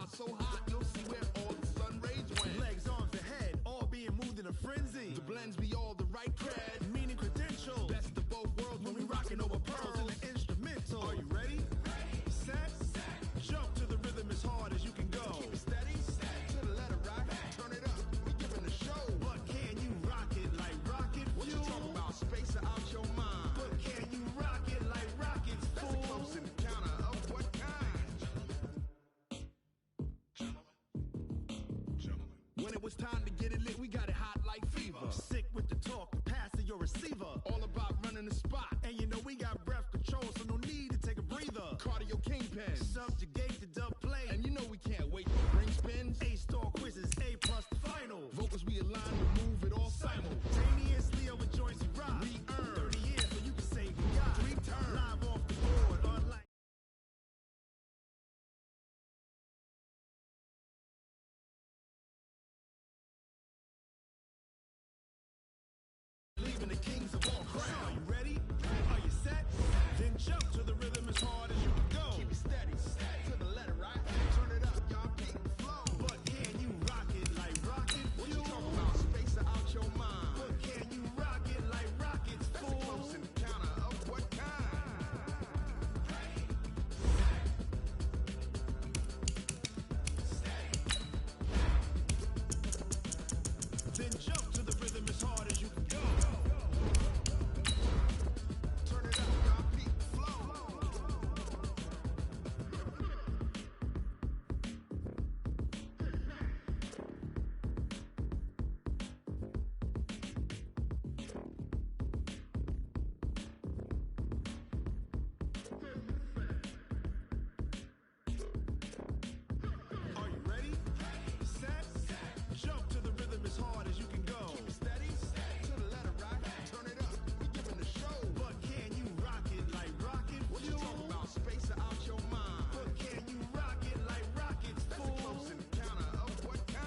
so hot, you'll see where all the sun rays went. Legs, arms, and head, all being moved in a frenzy. The blends be all the right cred. Meaning credentials. Best of both worlds when we rockin' over pearls. In the instrumental. Are you ready? Set. Jump to the rhythm as hard as you can go. Keep it steady, to the letter right. Turn it up, we giving the show. But can you rock it like rocket fuel? What you talking about? Space out your mind. But can you rock it like rockets, That's fool? a close encounter of what kind? Gentlemen. When it was time to get it lit, we got it hot like fever. Sick with the talk, pass to your receiver. All about running the spot. And you know we got breath control, so no need to take a breather. Cardio kingpin. Subjugate the dub play. And you know we can't wait for ring spins. A-star quizzes, A+ the final. Vocals we align to move it all Simultaneously over joints we rock. We earn 30 years, so you can say we got 3 turns. live off the board, unlike Leaving the kings of all Are crown. you ready? Are you set? Then jump to the rhythm as hard as you can go. Keep it steady, to the letter right. Turn it up, y'all keep the flow. But can you rock it like rocket What you fuel? talking about? Space out your mind. But can you rock it like rockets, That's a fool? close encounter of what kind? Then jump to the rhythm as hard as you can go. Turn it up, y'all keep the flow. Are you ready? Set. Jump to the rhythm as hard as you can go. Keep it steady, to the letter right. Turn it up, we giving the show. But can you rock it like rocket What you fuel? talking about? Space out your mind. But can you rock it like rockets, That's a fool? close encounter of what kind?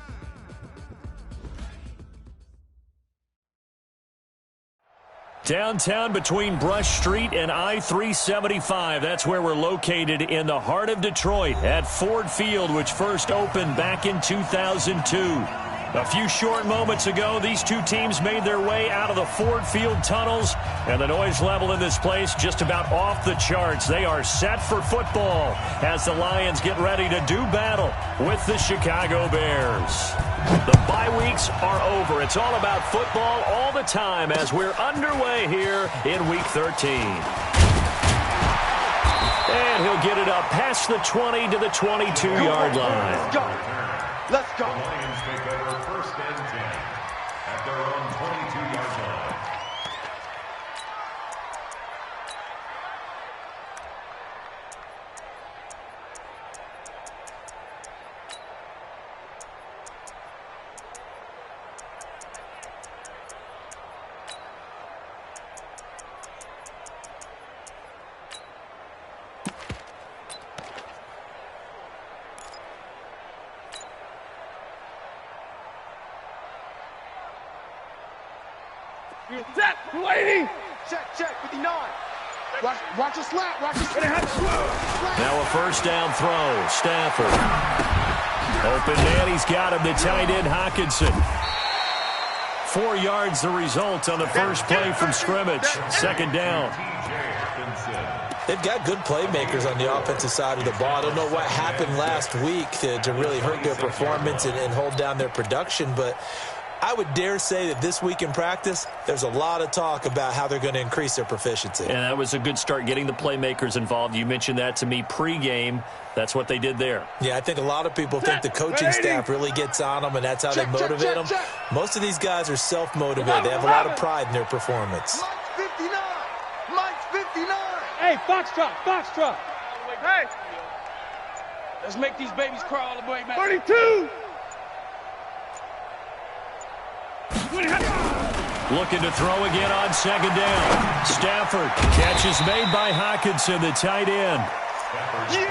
Downtown between Brush Street and I-375. That's where we're located in the heart of Detroit at Ford Field, which first opened back in 2002. A few short moments ago, these two teams made their way out of the Ford Field tunnels, and the noise level in this place just about off the charts. They are set for football as the Lions get ready to do battle with the Chicago Bears. The bye weeks are over. It's all about football all the time as we're underway here in Week 13. And he'll get it up past the 20 to the 22-yard line. Let's go. Let's go. The Lions take over first and 10 at their own 22-yard line. Set, waiting. Check, 59. Watch the slap, watch the slap. Now a first down throw. Stafford. Open man, he's got him. The tight end, Hockenson. 4 yards the result on the first play from scrimmage. Second down. They've got good playmakers on the offensive side of the ball. I don't know what happened last week to really hurt their performance and hold down their production, but I would dare say that this week in practice, there's a lot of talk about how they're going to increase their proficiency. And that was a good start, getting the playmakers involved. You mentioned that to me pregame. That's what they did there. Yeah, I think a lot of people think the coaching staff really gets on them, and that's how they motivate them. Most of these guys are self-motivated. They have a lot of pride in their performance. Mike's 59. Mike's 59. Hey, Foxtrot. Hey. Let's make these babies cry all the way back. 32. Looking to throw again on second down. Stafford. Catch is made by Hockenson, the tight end.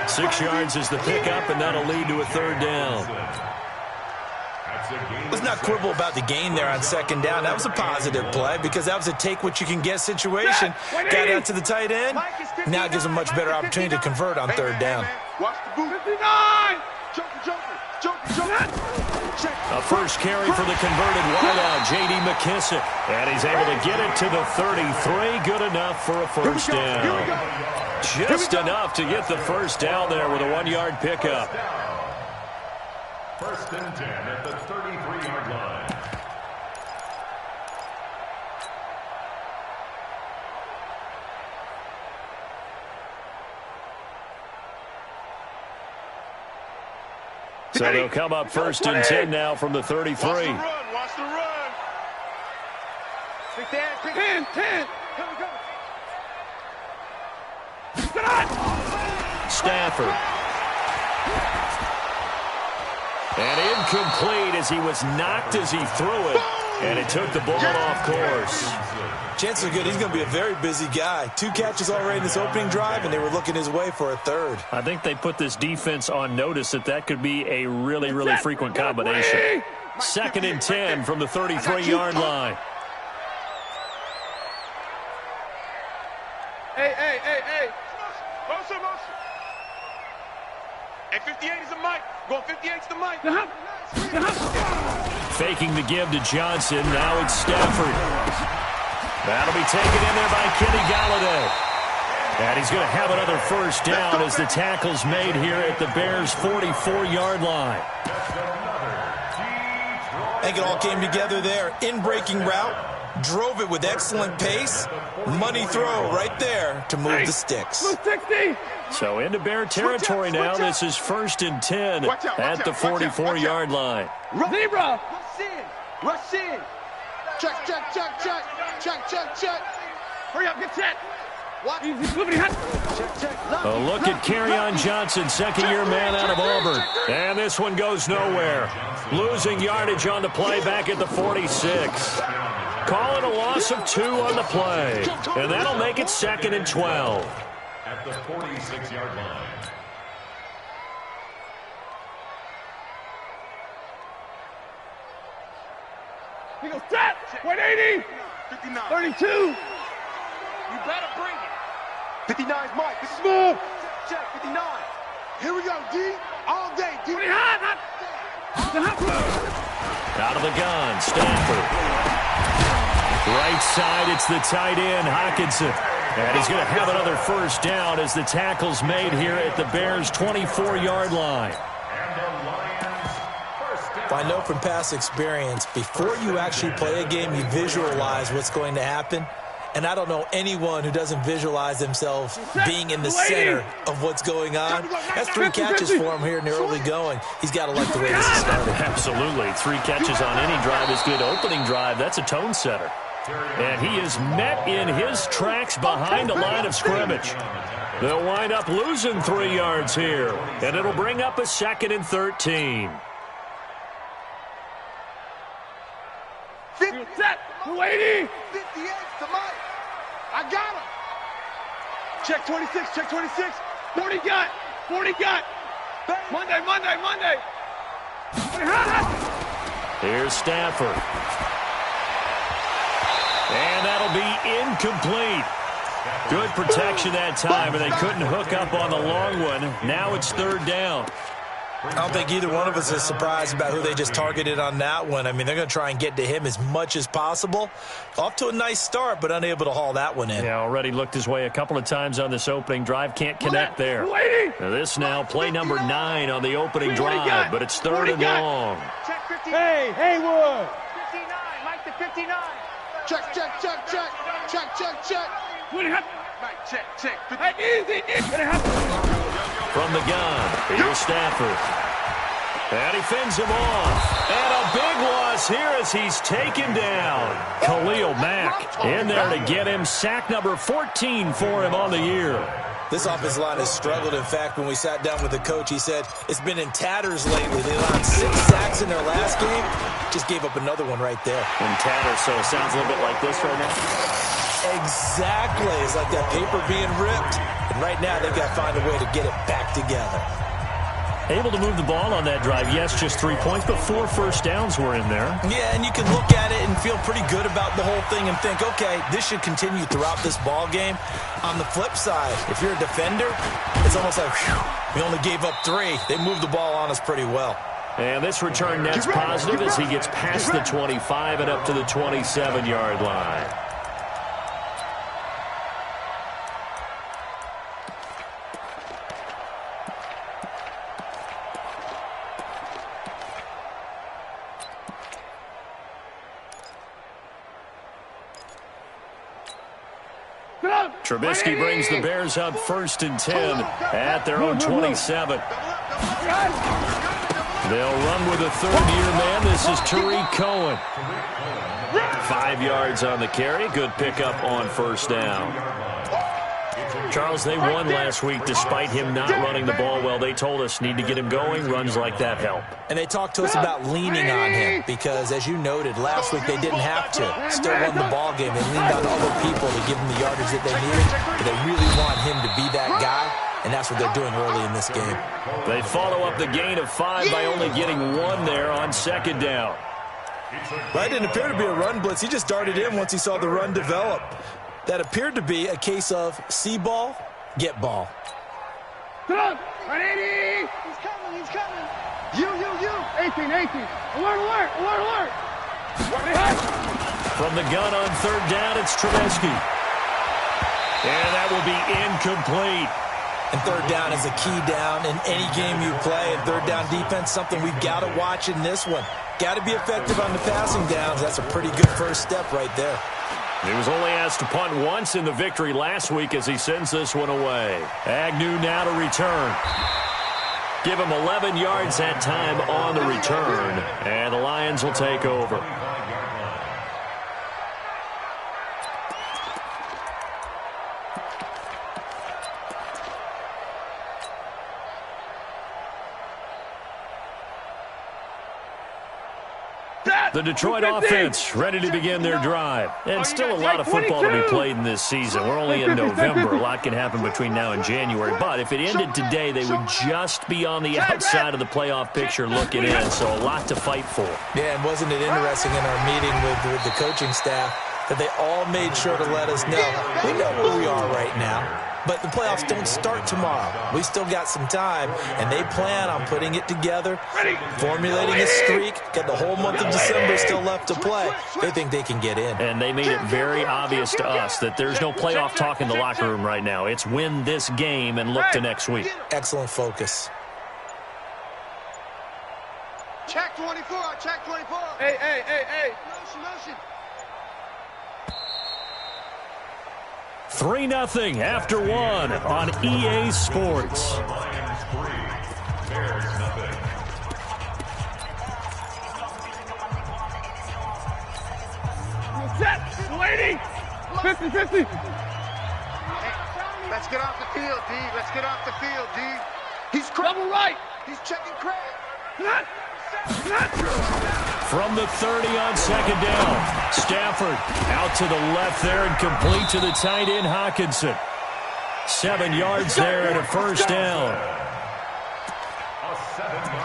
6 yards is the pickup, and that'll lead to a third down. Let's not quibble about the gain there on second down. That was a positive play because that was a take-what-you-can-get situation. Got out to the tight end. Now it gives them a much better opportunity to convert on third down. Watch the boot. 59. A first carry for the converted wideout, J.D. McKissick. And he's able to get it to the 33. Good enough for a first down. Just enough to get the first down there with a 1-yard pickup. First and 10 at the 33-yard line. So they'll come up first and 10 now from the 33. Watch the run. Big Dan, 10. Stafford. And incomplete as he was knocked as he threw it. And it took the ball off course. Chances are good he's going to be a very busy guy. 2 catches already in this opening drive, and they were looking his way for a third. I think they put this defense on notice that could be a really, really frequent combination. Second and 10 from the 33-yard line. Hey. Motion. Hey, 58 is the mic. Going 58 is the mic. Faking the give to Johnson. Now it's Stafford. That'll be taken in there by Kenny Galladay. And he's going to have another first down as the tackle's made here at the Bears' 44-yard line. I think it all came together there. In-breaking route. Drove it with excellent pace. Money throw right there to move the sticks. So into Bear territory now. This is first and 10 at the 44-yard line. Zebra. Rush in. Check. Hurry up, get set. What? Check. A look at Kerryon Johnson, second-year man out of Auburn. And this one goes nowhere. Losing yardage on the play back at the 46. Call it a loss of 2 on the play. And that'll make it second and 12. At the 46-yard line. He goes set. 180. 59. 32. You better bring it. 59's Mike. This is move. Check. 59. Here we go, D. All day, D. Out of the gun, Stafford. Right side, it's the tight end, Hockenson. And he's going to have another first down as the tackle's made here at the Bears' 24-yard line. I know from past experience, before you actually play a game, you visualize what's going to happen. And I don't know anyone who doesn't visualize themselves being in the center of what's going on. That's 3 catches for him here in the early going. He's got to like the way this is started. Absolutely. 3 catches on any drive is good. Opening drive, that's a tone setter. And he is met in his tracks behind the line of scrimmage. They'll wind up losing 3 yards here. And it'll bring up a second and 13. Set. 280. 58 to Mike. I got him. Check 26. 40 got. Monday. Here's Stafford. And that'll be incomplete. Good protection that time, and they couldn't hook up on the long one. Now it's third down. I don't think either one of us is surprised about who they just targeted on that one. I mean, they're going to try and get to him as much as possible. Off to a nice start, but unable to haul that one in. Yeah, already looked his way a couple of times on this opening drive. Can't connect there. Now this now, play number 9 on the opening drive, but it's third and long. Hey, Haywood. 59. Mike the 59. Check. Check. Easy. From the gun, here's Stafford. And he fends him off. And a big loss here as he's taken down. Khalil Mack in there to get him. Sack number 14 for him on the year. This offensive line has struggled. In fact, when we sat down with the coach, he said it's been in tatters lately. They allowed 6 sacks in their last game. Just gave up another one right there. In tatters, so it sounds a little bit like this right now. Exactly. It's like that paper being ripped. And right now, they've got to find a way to get it back together. Able to move the ball on that drive. Yes, just 3 points, but 4 first downs were in there. Yeah, and you can look at it and feel pretty good about the whole thing and think, okay, this should continue throughout this ball game. On the flip side, if you're a defender, it's almost like, whew, we only gave up 3. They moved the ball on us pretty well. And this return net's positive as he gets past the 25 and up to the 27-yard line. Trubisky brings the Bears up 1st and 10 at their own 27. They'll run with a third-year man. This is Tariq Cohen. 5 yards on the carry. Good pickup on first down. Charles, they won last week despite him not running the ball well. They told us need to get him going. Runs like that help. And they talked to us about leaning on him because, as you noted, last week they didn't have to. Still won the ball game. They leaned on other people to give them the yardage that they needed. But they really want him to be that guy, and that's what they're doing early in this game. They follow up the gain of 5 by only getting 1 there on second down. That didn't appear to be a run blitz. He just darted in once he saw the run develop. That appeared to be a case of see ball, get ball. Come on, 180. He's coming, he's coming. You. 18. Alert. From the gun on third down, it's Trubisky. And that will be incomplete. And third down is a key down in any game you play. And third down defense, something we've got to watch in this one. Got to be effective on the passing downs. That's a pretty good first step right there. He was only asked to punt once in the victory last week as he sends this one away. Agnew now to return. Give him 11 yards that time on the return, and the Lions will take over. The Detroit offense ready to begin their drive. And still a lot of football to be played in this season. We're only in November. A lot can happen between now and January. But if it ended today, they would just be on the outside of the playoff picture looking in. So a lot to fight for. Yeah, and wasn't it interesting in our meeting with the coaching staff that they all made sure to let us know, we know where we are right now. But the playoffs don't start tomorrow. We still got some time, and they plan on putting it together, formulating a streak, got the whole month of December still left to play. They think they can get in. And they made it very obvious to us that there's no playoff talk in the locker room right now. It's win this game and look to next week. Excellent focus. Check 24, check 24. Hey. Motion. 3-0 after 1 on EA Sports. Lions 3, Bears nothing. Set. 280. 50. Let's get off the field, D. Let's get off the field, D. He's Double right. He's checking Craig. Not. From the 30 on second down, Stafford out to the left there and complete to the tight end Hawkinson. 7 yards there and a first down.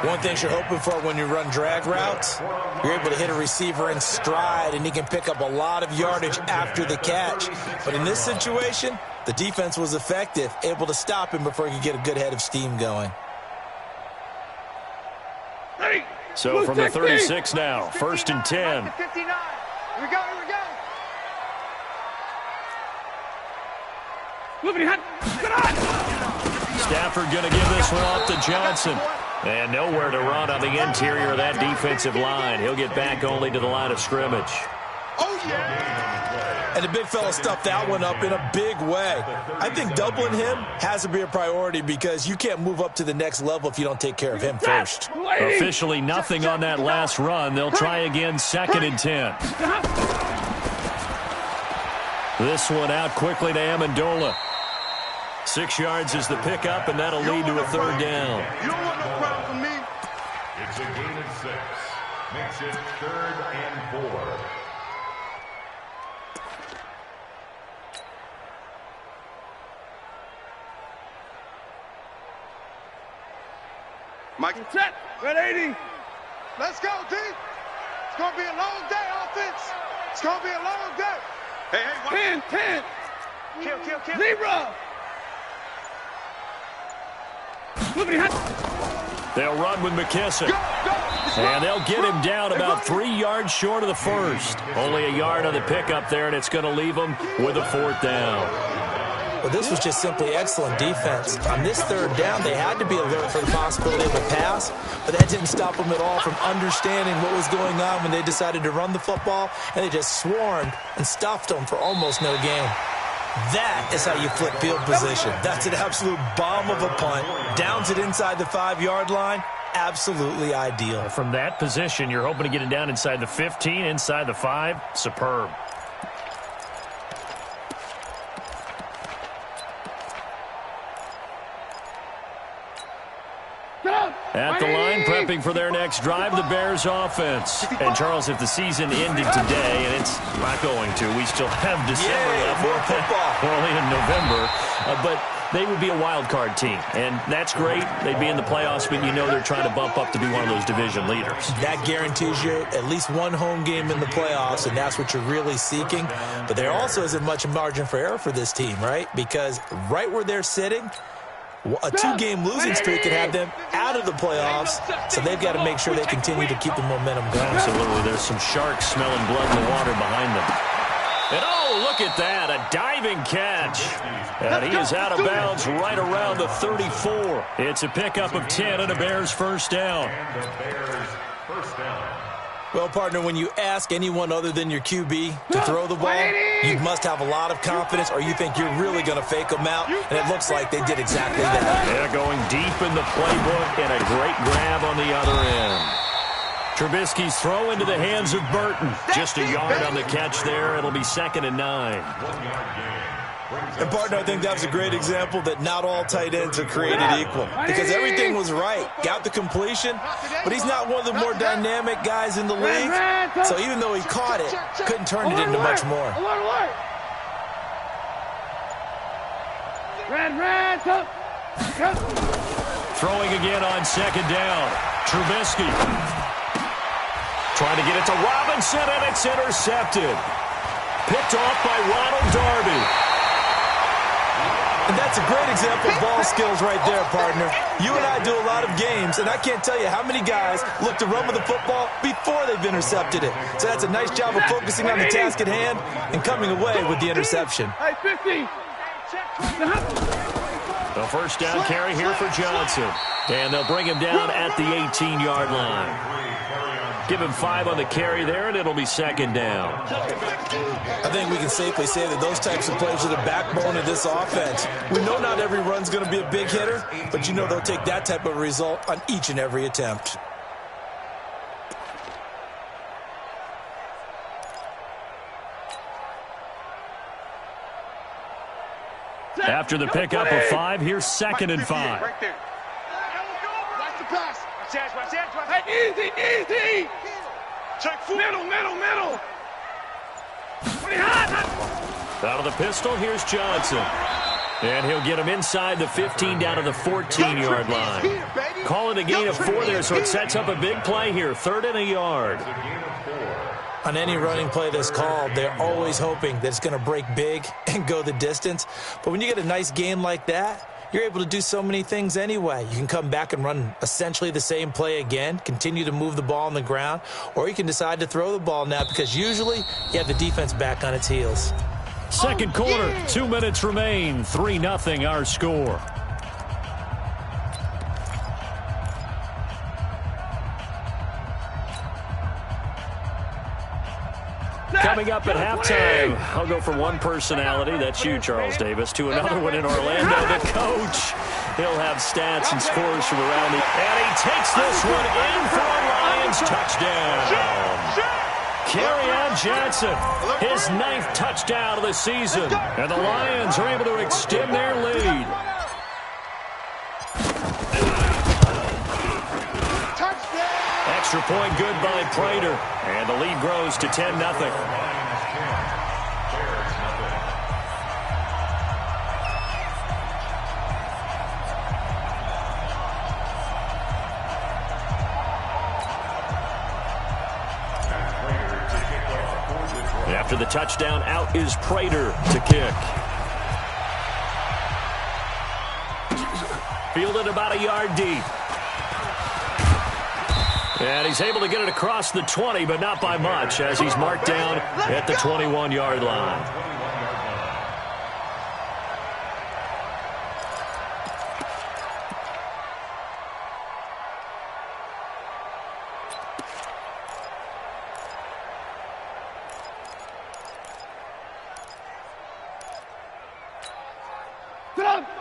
One thing you're hoping for when you run drag routes, you're able to hit a receiver in stride, and he can pick up a lot of yardage after the catch. But in this situation, the defense was effective, able to stop him before he could get a good head of steam going. So from the 36 now, 1st and 10. 59. Here we go. Stafford going to give this one off to Johnson. And nowhere to run on the interior of that defensive line. He'll get back only to the line of scrimmage. Oh, yeah. And the big fella stuffed that one up in a big way. I think doubling him has to be a priority because you can't move up to the next level if you don't take care of him first. Officially nothing on that last run. They'll try again 2nd and 10. This one out quickly to Amendola. 6 yards is the pickup, and that'll lead to a third down. You don't want no crowd from me. It's a gain of 6. Makes it 3rd and 4. Mike. Set. Red 80. Let's go, D. It's going to be a long day, offense. It's going to be a long day. Hey, 10. Kill. Zebra. They'll run with McKissick. And they'll get him down about 3 yards short of the first. Only a yard on the pickup there, and it's going to leave them with a 4th down. Well, this was just simply excellent defense. On this 3rd down, they had to be alert for the possibility of a pass, but that didn't stop them at all from understanding what was going on when they decided to run the football, and they just swarmed and stuffed them for almost no gain. That is how you flip field position. That's an absolute bomb of a punt. Downs it inside the 5-yard line. Absolutely ideal. From that position, you're hoping to get it down inside the 15, inside the 5. Superb. At the line, prepping for their next drive, the Bears offense. And, Charles, if the season ended today, and it's not going to, we still have December left. More football. We're only in November. But they would be a wild card team, and that's great. They'd be in the playoffs, but you know they're trying to bump up to be one of those division leaders. That guarantees you at least one home game in the playoffs, and that's what you're really seeking. But there also isn't much margin for error for this team, right? Because right where they're sitting, a 2-game losing streak could have them out of the playoffs, so they've got to make sure they continue to keep the momentum going. Absolutely. There's some sharks smelling blood in the water behind them. And, oh, look at that, a diving catch. And he is out of bounds right around the 34. It's a pickup of 10 and a Bears 1st down. And the Bears first down. Well, partner, when you ask anyone other than your QB to throw the ball, you must have a lot of confidence, or you think you're really going to fake them out, and it looks like they did exactly that. Yeah, going deep in the playbook, and a great grab on the other end. Trubisky's throw into the hands of Burton. Just a yard on the catch there. It'll be 2nd and 9. 1-yard gain. And, partner, I think that was a great example that not all tight ends are created equal, because everything was right. Got the completion, but he's not one of the more dynamic guys in the league. So even though he caught it, couldn't turn it into much more. Throwing again on 2nd down. Trubisky trying to get it to Robinson, and it's intercepted. Picked off by Ronald Darby. And that's a great example of ball skills right there, partner. You and I do a lot of games, and I can't tell you how many guys look to run with the football before they've intercepted it. So that's a nice job of focusing on the task at hand and coming away with the interception. Hey, 50. The 1st down carry here for Johnson. And they'll bring him down at the 18-yard line. Give him 5 on the carry there, and it'll be 2nd down. I think we can safely say that those types of plays are the backbone of this offense. We know not every run's going to be a big hitter, but you know they'll take that type of result on each and every attempt. After the pickup of 5, here's 2nd and 5. Right there. Watch the pass. Hey, easy. Check foot. Middle. Out of the pistol, here's Johnson. And he'll get him inside the 15 down to the 14-yard line. Call it a gain of 4 there, so it sets up a big play here. 3rd and a yard. On any running play that's called, they're always hoping that it's going to break big and go the distance. But when you get a nice gain like that, you're able to do so many things anyway. You can come back and run essentially the same play again, continue to move the ball on the ground, or you can decide to throw the ball now because usually you have the defense back on its heels. Second quarter, 2 minutes remain. 3-0 our score. Coming up at halftime, I'll go from one personality, that's you, Charles Davis, to another one in Orlando, the coach. He'll have stats and scores from around the... And he takes this one in for a Lions touchdown. Kerryon Johnson, his 9th touchdown of the season. And the Lions are able to extend their lead. Extra point good by Prater. And the lead grows to 10-0. After the touchdown, out is Prater to kick. Fielded about a yard deep. And he's able to get it across the 20, but not by much, as he's marked down at the 21-yard line.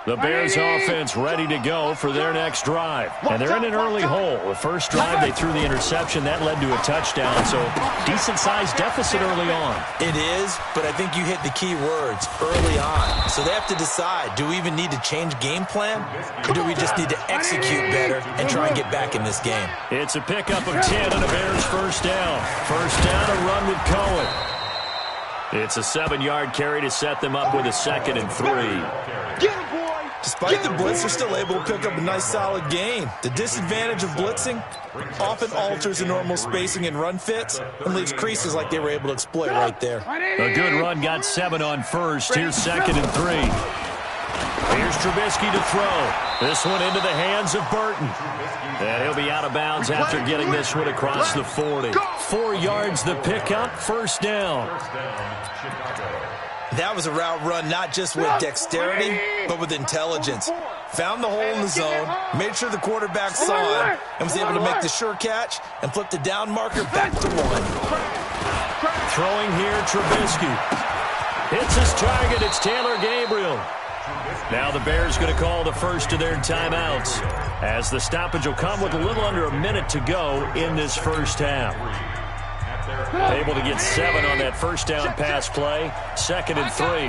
The Bears offense ready to go for their next drive. And they're in an early hole. The first drive, they threw the interception. That led to a touchdown, so decent-sized deficit early on. It is, but I think you hit the key words, early on. So they have to decide, do we even need to change game plan? Or do we just need to execute better and try and get back in this game? It's a pickup of 10 and a Bears first down. First down, a run with Cohen. It's a 7-yard carry to set them up with a 2nd and 3. Get him, boy. Despite the blitz, they're still able to pick up a nice, solid gain. The disadvantage of blitzing often alters the normal spacing and run fits and leaves creases like they were able to exploit right there. A good run, got 7 on first. Here's 2nd and 3. Here's Trubisky to throw. This one into the hands of Burton. And he'll be out of bounds after getting this one across the 40. 4 yards the pickup, first down. That was a route run not just with dexterity, but with intelligence. Found the hole in the zone, made sure the quarterback saw him, and was able to make the sure catch and flip the down marker back to 1. Throwing here, Trubisky. Hits his target, it's Taylor Gabriel. Now the Bears going to call the first of their timeouts, as the stoppage will come with a little under a minute to go in this first half. Able to get 7 on that first down pass play. 2nd and 3.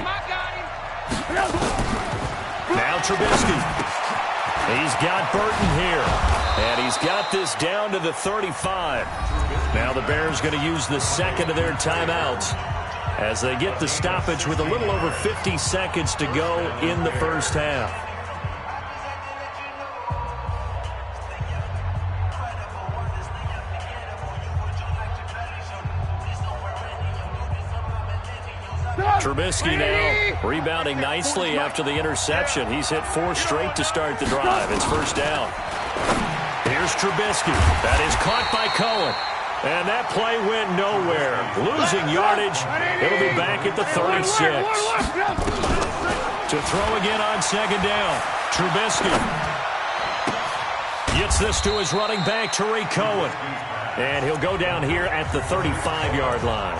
Now Trubisky. He's got Burton here. And he's got this down to the 35. Now the Bears going to use the second of their timeouts as they get the stoppage with a little over 50 seconds to go in the first half. Trubisky now rebounding nicely after the interception. He's hit 4 straight to start the drive. It's first down. Here's Trubisky. That is caught by Cohen. And that play went nowhere. Losing yardage. It'll be back at the 36. To throw again on 2nd down. Trubisky gets this to his running back, Tariq Cohen. And he'll go down here at the 35-yard line.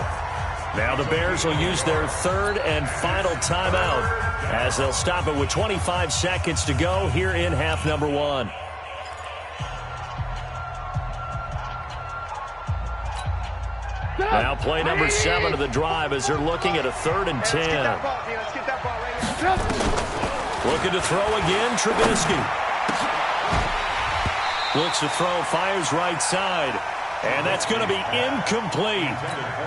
Now the Bears will use their 3rd and final timeout as they'll stop it with 25 seconds to go here in half number 1. Now play number 7 of the drive as they're looking at a 3rd and 10. Looking to throw again, Trubisky. Looks to throw, fires right side. And that's going to be incomplete.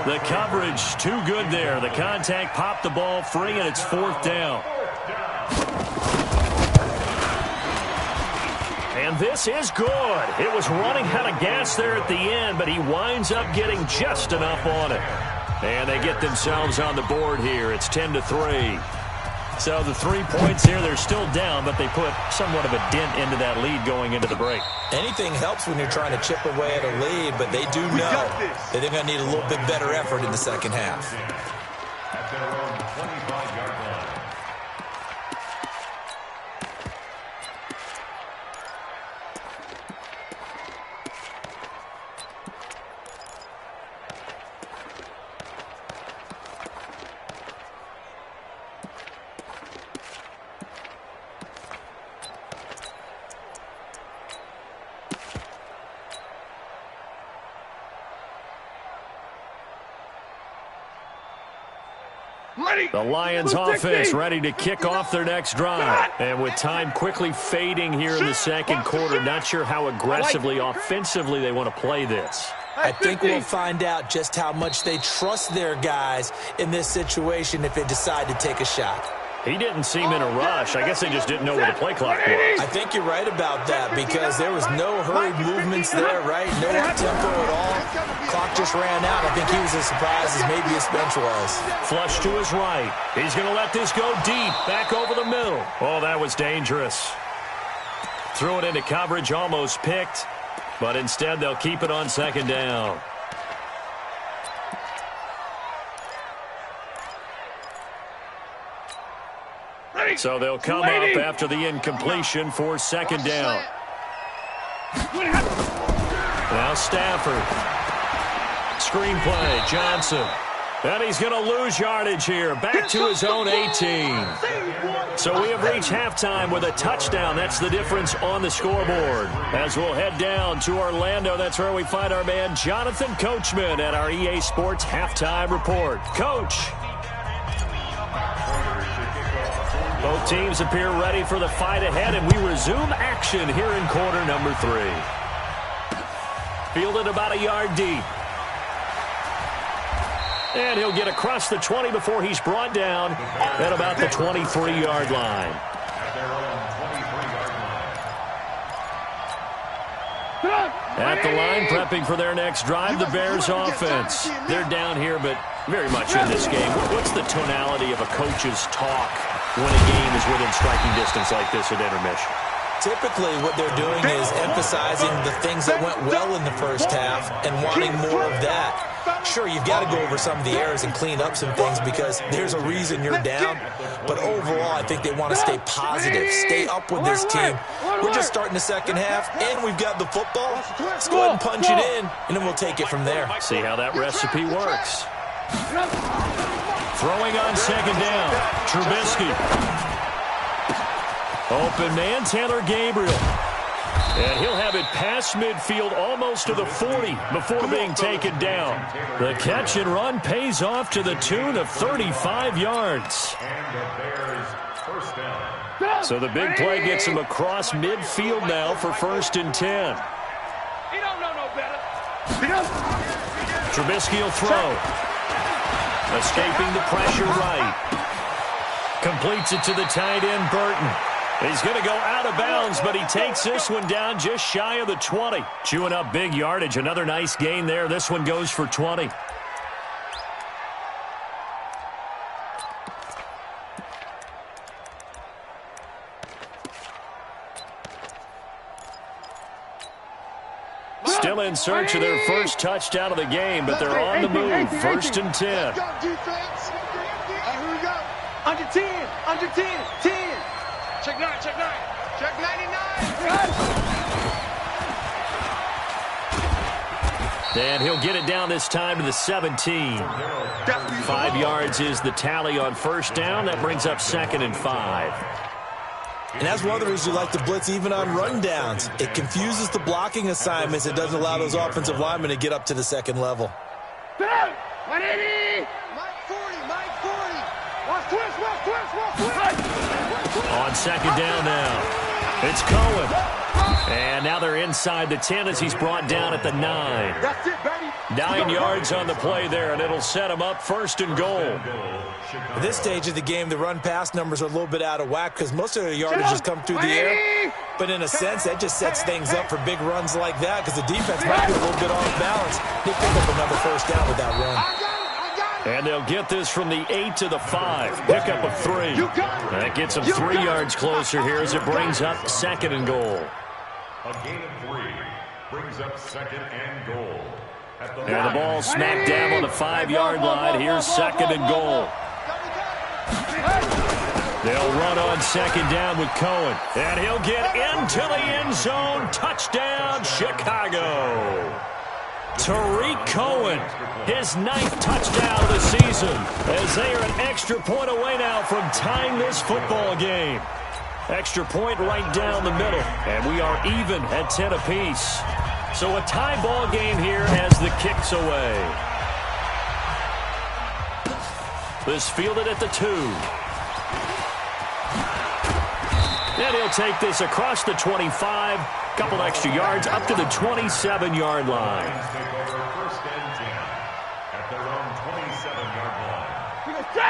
The coverage too good there. The contact popped the ball free, and it's 4th down. And this is good. It was running out of gas there at the end, but he winds up getting just enough on it. And they get themselves on the board here. It's 10-3. So the 3 points here, they're still down, but they put somewhat of a dent into that lead going into the break. Anything helps when you're trying to chip away at a lead, but they do know that they're going to need a little bit better effort in the second half. At their own 25-yard line. The Lions offense ready to kick off their next drive. And with time quickly fading here in the second quarter, not sure how aggressively, offensively they want to play this. I think we'll find out just how much they trust their guys in this situation if they decide to take a shot. He didn't seem in a rush. I guess they just didn't know where the play clock was. I think you're right about that because there was no hurried movements there, right? No up-tempo at all. Clock just ran out. I think he was as surprised as maybe his bench was. Flush to his right. He's going to let this go deep. Back over the middle. Oh, that was dangerous. Threw it into coverage, almost picked. But instead, they'll keep it on second down. So they'll come up after the incompletion for second down. Now Stafford. Screenplay, Johnson. And he's going to lose yardage here. Back to his own 18. So we have reached halftime with a touchdown. That's the difference on the scoreboard. As we'll head down to Orlando, that's where we find our man Jonathan Coachman at our EA Sports Halftime Report. Coach. Both teams appear ready for the fight ahead, and we resume action here in quarter number 3. Fielded about a yard deep. And he'll get across the 20 before he's brought down at about the 23-yard line. At the line, prepping for their next drive, the Bears offense. They're down here, but very much in this game. What's the tonality of a coach's talk when a game is within striking distance like this at intermission? Typically, what they're doing is emphasizing the things that went well in the first half and wanting more of that. Sure, you've got to go over some of the errors and clean up some things because there's a reason you're down. But overall, I think they want to stay positive, stay up with this team. We're just starting the second half, and we've got the football. Let's go ahead and punch it in, and then we'll take it from there. See how that recipe works. Throwing on second down, Trubisky. Open man, Taylor Gabriel. And he'll have it past midfield almost to the 40 before being taken down. The catch and run pays off to the tune of 35 yards. So the big play gets him across midfield now for 1st and 10. He don't know no better. Trubisky will throw. Escaping the pressure right. Completes it to the tight end, Burton. He's going to go out of bounds, but he takes this one down just shy of the 20. Chewing up big yardage. Another nice gain there. This one goes for 20. Still in search of their first touchdown of the game, but they're on the move. 1st and 10. Let's go, defense. Here we go. Under 10. Under 10. 10. Check 9. Check 9. Check 99. And he'll get it down this time to the 17. 5 yards is the tally on 1st down. That brings up 2nd and 5. And that's one of the reasons you like to blitz even on rundowns. It confuses the blocking assignments. It doesn't allow those offensive linemen to get up to the second level. 180. Mike 40. Mike 40. Watch twist. On second down now, it's Cohen. And now they're inside the 10 as he's brought down at the 9. That's it, baby. 9 yards on the play there, and it'll set him up 1st and goal. At this stage of the game, the run-pass numbers are a little bit out of whack because most of their yardage has come through the air. But in a sense, that just sets things up for big runs like that because the defense might be a little bit off balance. They pick up another 1st down with that run. And they'll get this from the 8 to the 5. Pickup of 3. That gets them 3 yards closer here as it brings up 2nd and goal. A gain of 3 brings up 2nd and goal. And the ball smack dab on the 5-yard line. Here's 2nd and goal. They'll run on 2nd down with Cohen. And he'll get into the end zone. Touchdown, Chicago. Tariq Cohen, his 9th touchdown of the season, as they are an extra point away now from tying this football game. Extra point right down the middle, and we are even at 10 apiece. So a tie ball game here as the kick's away. This fielded at the 2. And he'll take this across the 25. Couple extra yards up to the 27-yard line.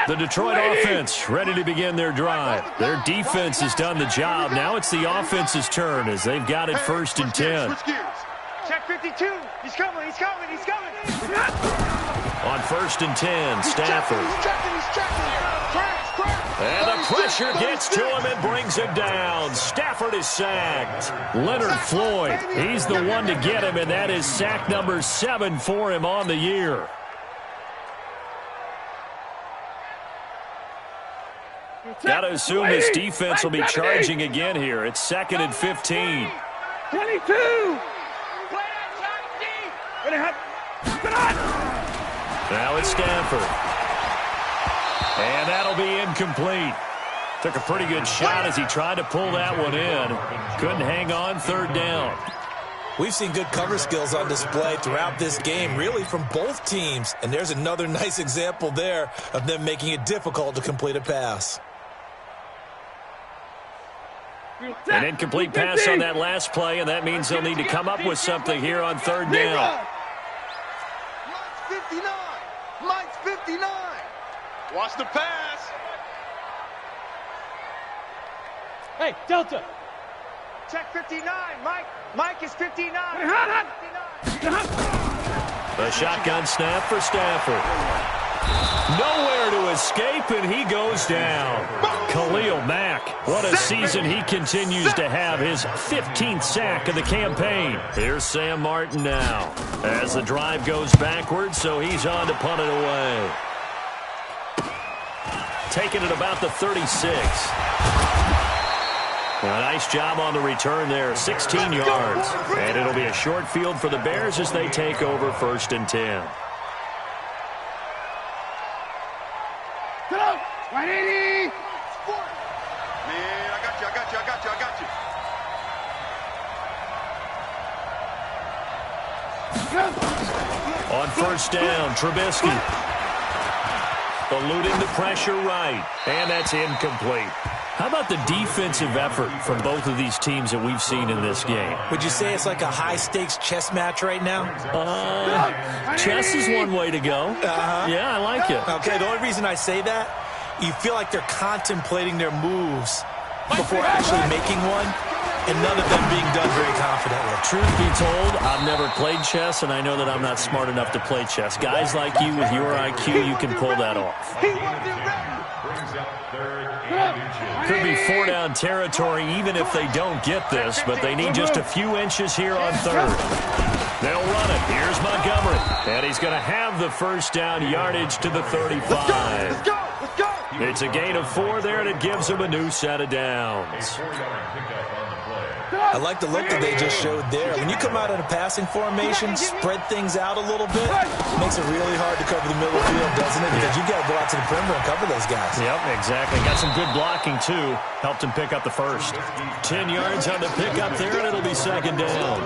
The Detroit offense ready to begin their drive. Their defense has done the job. Now it's the offense's turn as they've got it 1st and 10. Check 52. He's coming. He's coming. He's coming. On 1st and 10, Stafford. He's tracking. And the pressure gets to him and brings him down. Stafford is sacked. Leonard Floyd, he's the one to get him, and that is sack number 7 for him on the year. Got to assume this defense will be charging again here. It's 2nd and 15. 22. Now it's Stafford. And that'll be incomplete. Took a pretty good shot as he tried to pull that one in. Couldn't hang on, 3rd down. We've seen good cover skills on display throughout this game, really from both teams. And there's another nice example there of them making it difficult to complete a pass. An incomplete pass on that last play, and that means they'll need to come up with something here on 3rd down. Mike's 59. Mike's 59. Watch the pass. Hey, Delta. Check 59. Mike is 59. A shotgun snap for Stafford. Nowhere to escape, and he goes down. Khalil Mack, what a season he continues to have, his 15th sack of the campaign. Here's Sam Martin now as the drive goes backwards, so he's on to punt it away. Taking it about the 36. A nice job on the return there, 16 yards. And it'll be a short field for the Bears as they take over 1st and 10. 180. Man, I got you. On 1st down, Trubisky. Eluding the pressure right. And that's incomplete. How about the defensive effort from both of these teams that we've seen in this game? Would you say it's like a high-stakes chess match right now? Chess is one way to go. Yeah, I like it. Okay, the only reason I say that, you feel like they're contemplating their moves before actually making one, and none of them being done very confidently. Truth be told, I've never played chess, and I know that I'm not smart enough to play chess. Guys like you with your IQ, you can pull that off. Could be 4-down territory even if they don't get this, but they need just a few inches here on 3rd. They'll run it. Here's Montgomery. And he's going to have the 1st down yardage to the 35. Let's go. It's a gain of 4 there, and it gives them a new set of downs. I like the look that they just showed there. When you come out in a passing formation, spread things out a little bit, makes it really hard to cover the middle of the field, doesn't it? Because you got to go out to the perimeter and cover those guys. Yep, exactly. Got some good blocking, too. Helped him pick up the 1st. 10 yards on the pickup there, and it'll be 2nd down.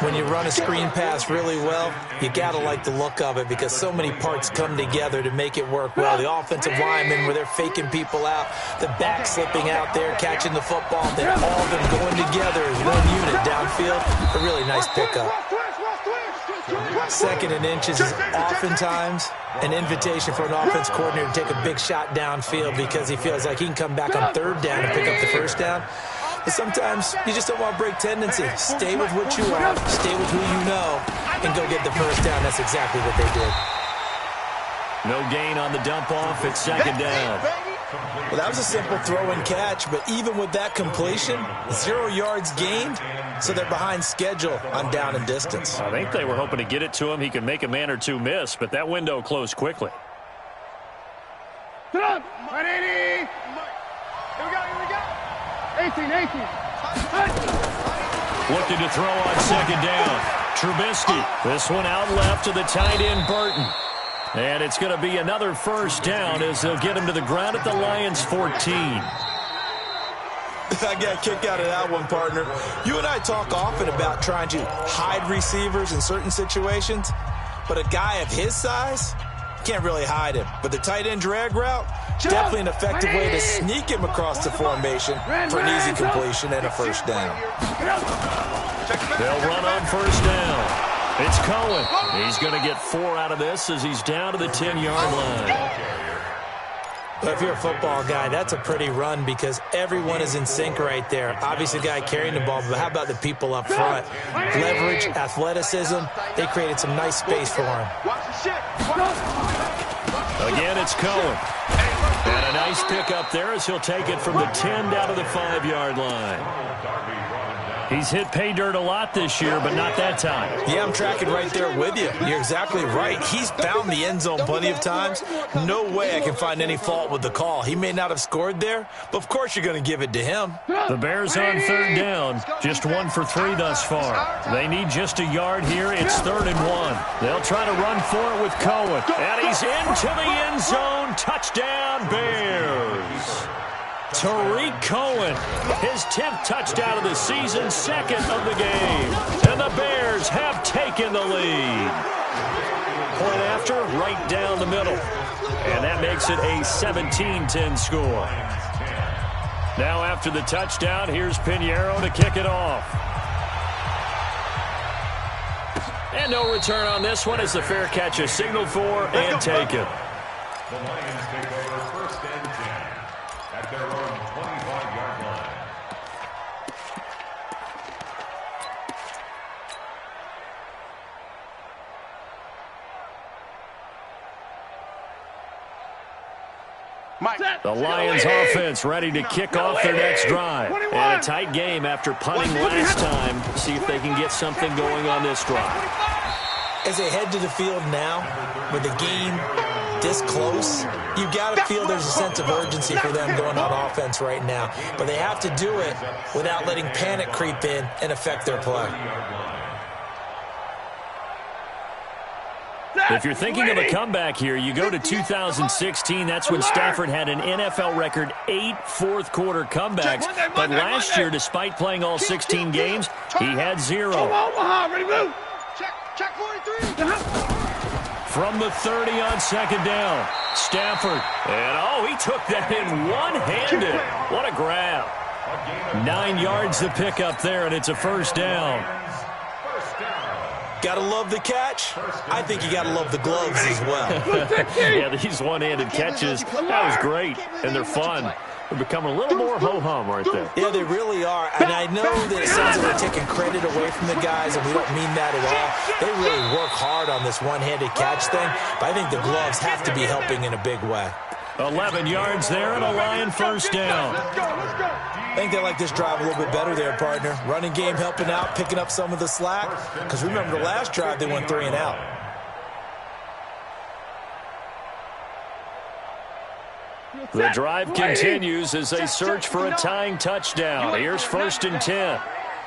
When you run a screen pass really well, you got to like the look of it because so many parts come together to make it work well. The offensive linemen, where they're faking people out, the back slipping out there, catching the football, then all of them going together as one unit downfield. A really nice pickup. 2nd and inches is oftentimes an invitation for an offense coordinator to take a big shot downfield because he feels like he can come back on 3rd down and pick up the 1st down. But sometimes you just don't want to break tendency. Stay with what you are, stay with who you know, and go get the 1st down. That's exactly what they did. No gain on the dump off. It's 2nd down. Well, that was a simple throw and catch, but even with that completion, 0 yards gained, so they're behind schedule on down and distance. I think they were hoping to get it to him. He could make a man or two miss, but that window closed quickly. 180. Here we go. 18. Looking to throw on 2nd down. Trubisky. This one out left to the tight end, Burton. And it's going to be another 1st down as they'll get him to the ground at the Lions' 14. I got a kick out of that one, partner. You and I talk often about trying to hide receivers in certain situations, but a guy of his size can't really hide him. But the tight end drag route, definitely an effective way to sneak him across the formation for an easy completion and a 1st down. They'll run on 1st down. It's Cohen. He's going to get 4 out of this as he's down to the 10-yard line. Well, if you're a football guy, that's a pretty run because everyone is in sync right there. Obviously, the guy carrying the ball, but how about the people up front? Leverage, athleticism, they created some nice space for him. Again, it's Cohen. And a nice pickup there as he'll take it from the 10 down to the 5-yard line. He's hit pay dirt a lot this year, but not that time. Yeah, I'm tracking right there with you. You're exactly right. He's found the end zone plenty of times. No way I can find any fault with the call. He may not have scored there, but of course you're going to give it to him. The Bears on 3rd down. Just 1 for 3 thus far. They need just a yard here. It's 3rd and 1. They'll try to run for it with Cohen. And he's into the end zone. Touchdown, Bears. Tariq Cohen, his 10th touchdown of the season, 2nd of the game. And the Bears have taken the lead. Point after, right down the middle. And that makes it a 17-10 score. Now after the touchdown, here's Pinheiro to kick it off. And no return on this one as the fair catch is signaled for and taken. The Lions take over 1st and 10 at their own 25-yard line. The Lions offense ready to kick off their next drive. And a tight game after punting last time. See if they can get something going on this drive. As they head to the field now, with the game this close, you've got to feel there's a sense of urgency for them going on offense right now. But they have to do it without letting panic creep in and affect their play. If you're thinking of a comeback here, you go to 2016. That's when Stafford had an NFL record 8 fourth-quarter comebacks. But last year, despite playing all 16 games, he had 0. Check 43. From the 30 on 2nd down, Stafford. And, he took that in one-handed. What a grab. 9 yards to pick up there, and it's a 1st down. Got to love the catch. I think you got to love the gloves as well. Yeah, these one-handed catches, that was great, and they're fun. They're becoming a little more ho-hum right there. Yeah, they really are. And I know that it sounds like they're taking credit away from the guys, and we don't mean that at all. They really work hard on this one-handed catch thing, but I think the gloves have to be helping in a big way. 11 yards there and a Lion 1st down. I think they like this drive a little bit better there, partner. Running game helping out, picking up some of the slack. Because remember the last drive, they went 3 and out. The drive continues as they search for a tying touchdown. Here's 1st and 10.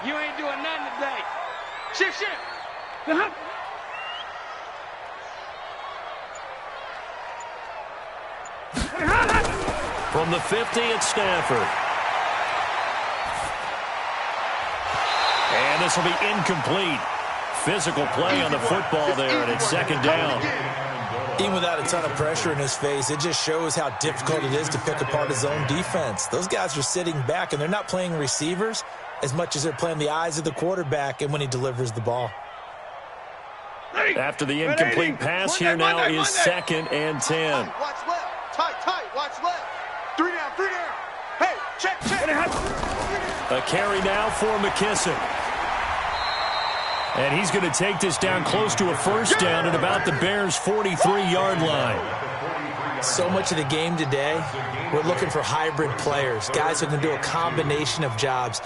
You ain't doing nothing today. Shift. From the 50, it's Stafford. And this will be incomplete. Physical play on the football there, and it's 2nd down. Even without a ton of pressure in his face, it just shows how difficult it is to pick apart his own defense. Those guys are sitting back, and they're not playing receivers as much as they're playing the eyes of the quarterback and when he delivers the ball. After the incomplete pass, here now is 2nd and 10. Watch left. Tight. Watch left. 3 down. Hey, check. A carry now for McKissick. And he's going to take this down close to a 1st down at about the Bears' 43-yard line. So much of the game today, we're looking for hybrid players, guys who can do a combination of jobs.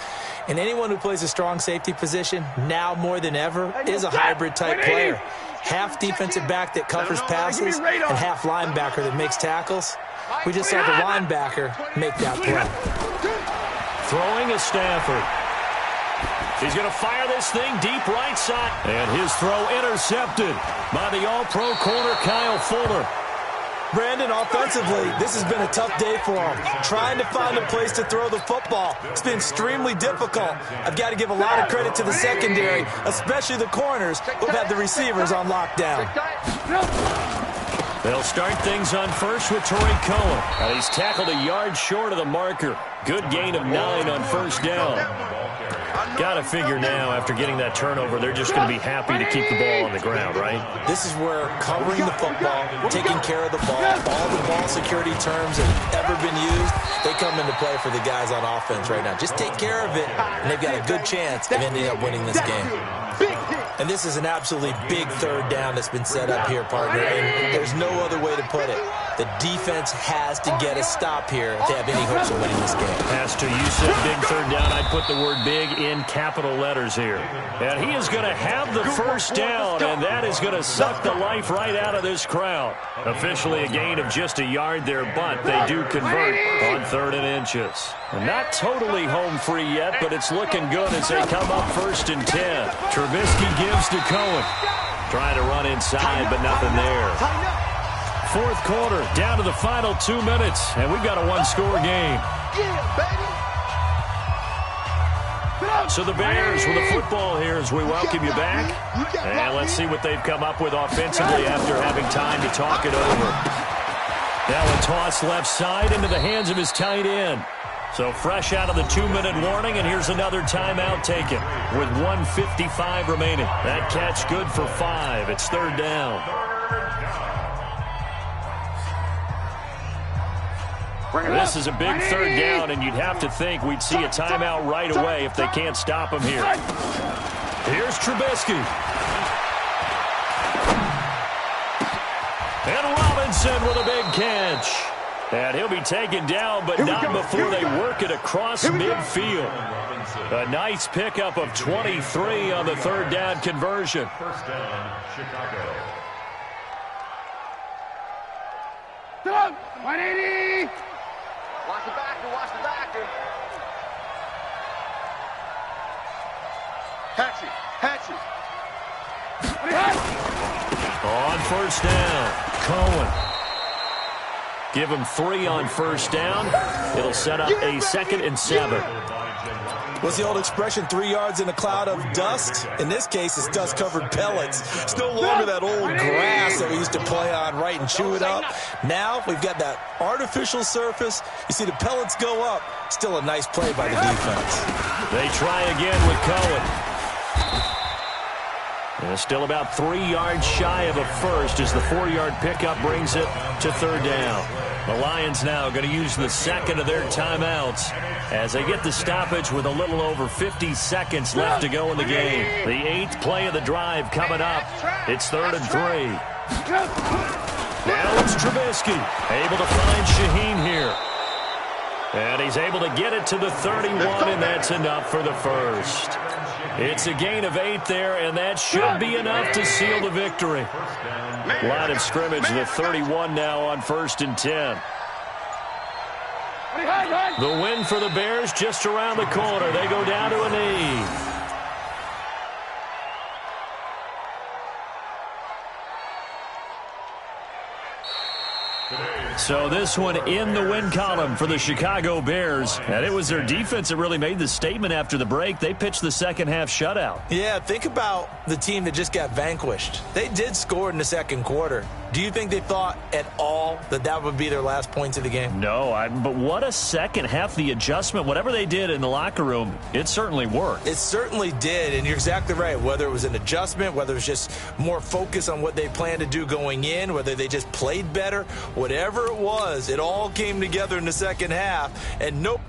And anyone who plays a strong safety position, now more than ever, is a hybrid-type player. Half defensive back that covers passes and half linebacker that makes tackles. We just saw the linebacker make that play. Throwing is Stafford. He's going to fire this thing deep right side. And his throw intercepted by the all-pro corner, Kyle Fuller. Brandon, offensively, this has been a tough day for him. Trying to find a place to throw the football. It's been extremely difficult. I've got to give a lot of credit to the secondary, especially the corners who've had the receivers on lockdown. They'll start things on first with Torrey Cohen. And he's tackled a yard short of the marker. Good gain of 9 on first down. Got to figure now, after getting that turnover, they're just going to be happy to keep the ball on the ground, right? This is where covering the football, taking care of the ball, all the ball security terms have ever been used, they come into play for the guys on offense right now. Just take care of it, and they've got a good chance of ending up winning this game. And this is an absolutely big third down that's been set up here, partner, and there's no other way to put it. The defense has to get a stop here if they have any hopes of winning this game. Pastor, you said big third down. I'd put the word big in capital letters here. And he is going to have the first down, and that is going to suck the life right out of this crowd. Officially a gain of just a yard there, but they do convert on 3rd and inches. And not totally home free yet, but it's looking good as they come up 1st and 10. Trubisky gives to Cohen. Trying to run inside, but nothing there. 4th quarter, down to the final 2 minutes, and we've got a one-score game. So the Bears with the football here as we welcome you back. And let's see what they've come up with offensively after having time to talk it over. Now a toss left side into the hands of his tight end. So fresh out of the 2-minute warning, and here's another timeout taken with 1:55 remaining. That catch good for 5. It's 3rd down. This is a big 3rd down, and you'd have to think we'd see a timeout right away if they can't stop him here. Here's Trubisky. And Robinson with a big catch. And he'll be taken down, but not before they work it across midfield. A nice pickup of 23 on the 3rd down conversion. 1st down, Chicago. 180. Watch the backer, watch the backer. Hatchet. On 1st down, Cohen. Give him 3 on 1st down. It'll set up a 2nd and 7. What's the old expression, 3 yards in a cloud of dust? In this case, it's dust-covered pellets. It's no longer that old grass that we used to play on, right, and chew it up. Now we've got that artificial surface. You see the pellets go up. Still a nice play by the defense. They try again with Cohen. And still about 3 yards shy of a first as the 4-yard pickup brings it to 3rd down. The Lions now going to use the 2nd of their timeouts as they get the stoppage with a little over 50 seconds left to go in the game. The 8th play of the drive coming up. It's 3rd and 3. Now it's Trubisky, able to find Shaheen here. And he's able to get it to the 31, and that's enough for the first. It's a gain of 8 there, and that should be enough to seal the victory. Line of scrimmage, the 31 now on 1st and 10. The win for the Bears just around the corner. They go down to a knee. So this one in the win column for the Chicago Bears. And it was their defense that really made the statement after the break. They pitched the second-half shutout. Yeah, think about the team that just got vanquished. They did score in the 2nd quarter. Do you think they thought at all that that would be their last points of the game? No, but what a second half. The adjustment, whatever they did in the locker room, it certainly worked. It certainly did, and you're exactly right. Whether it was an adjustment, whether it was just more focus on what they planned to do going in, whether they just played better, whatever it was, it all came together in the 2nd half, and nope.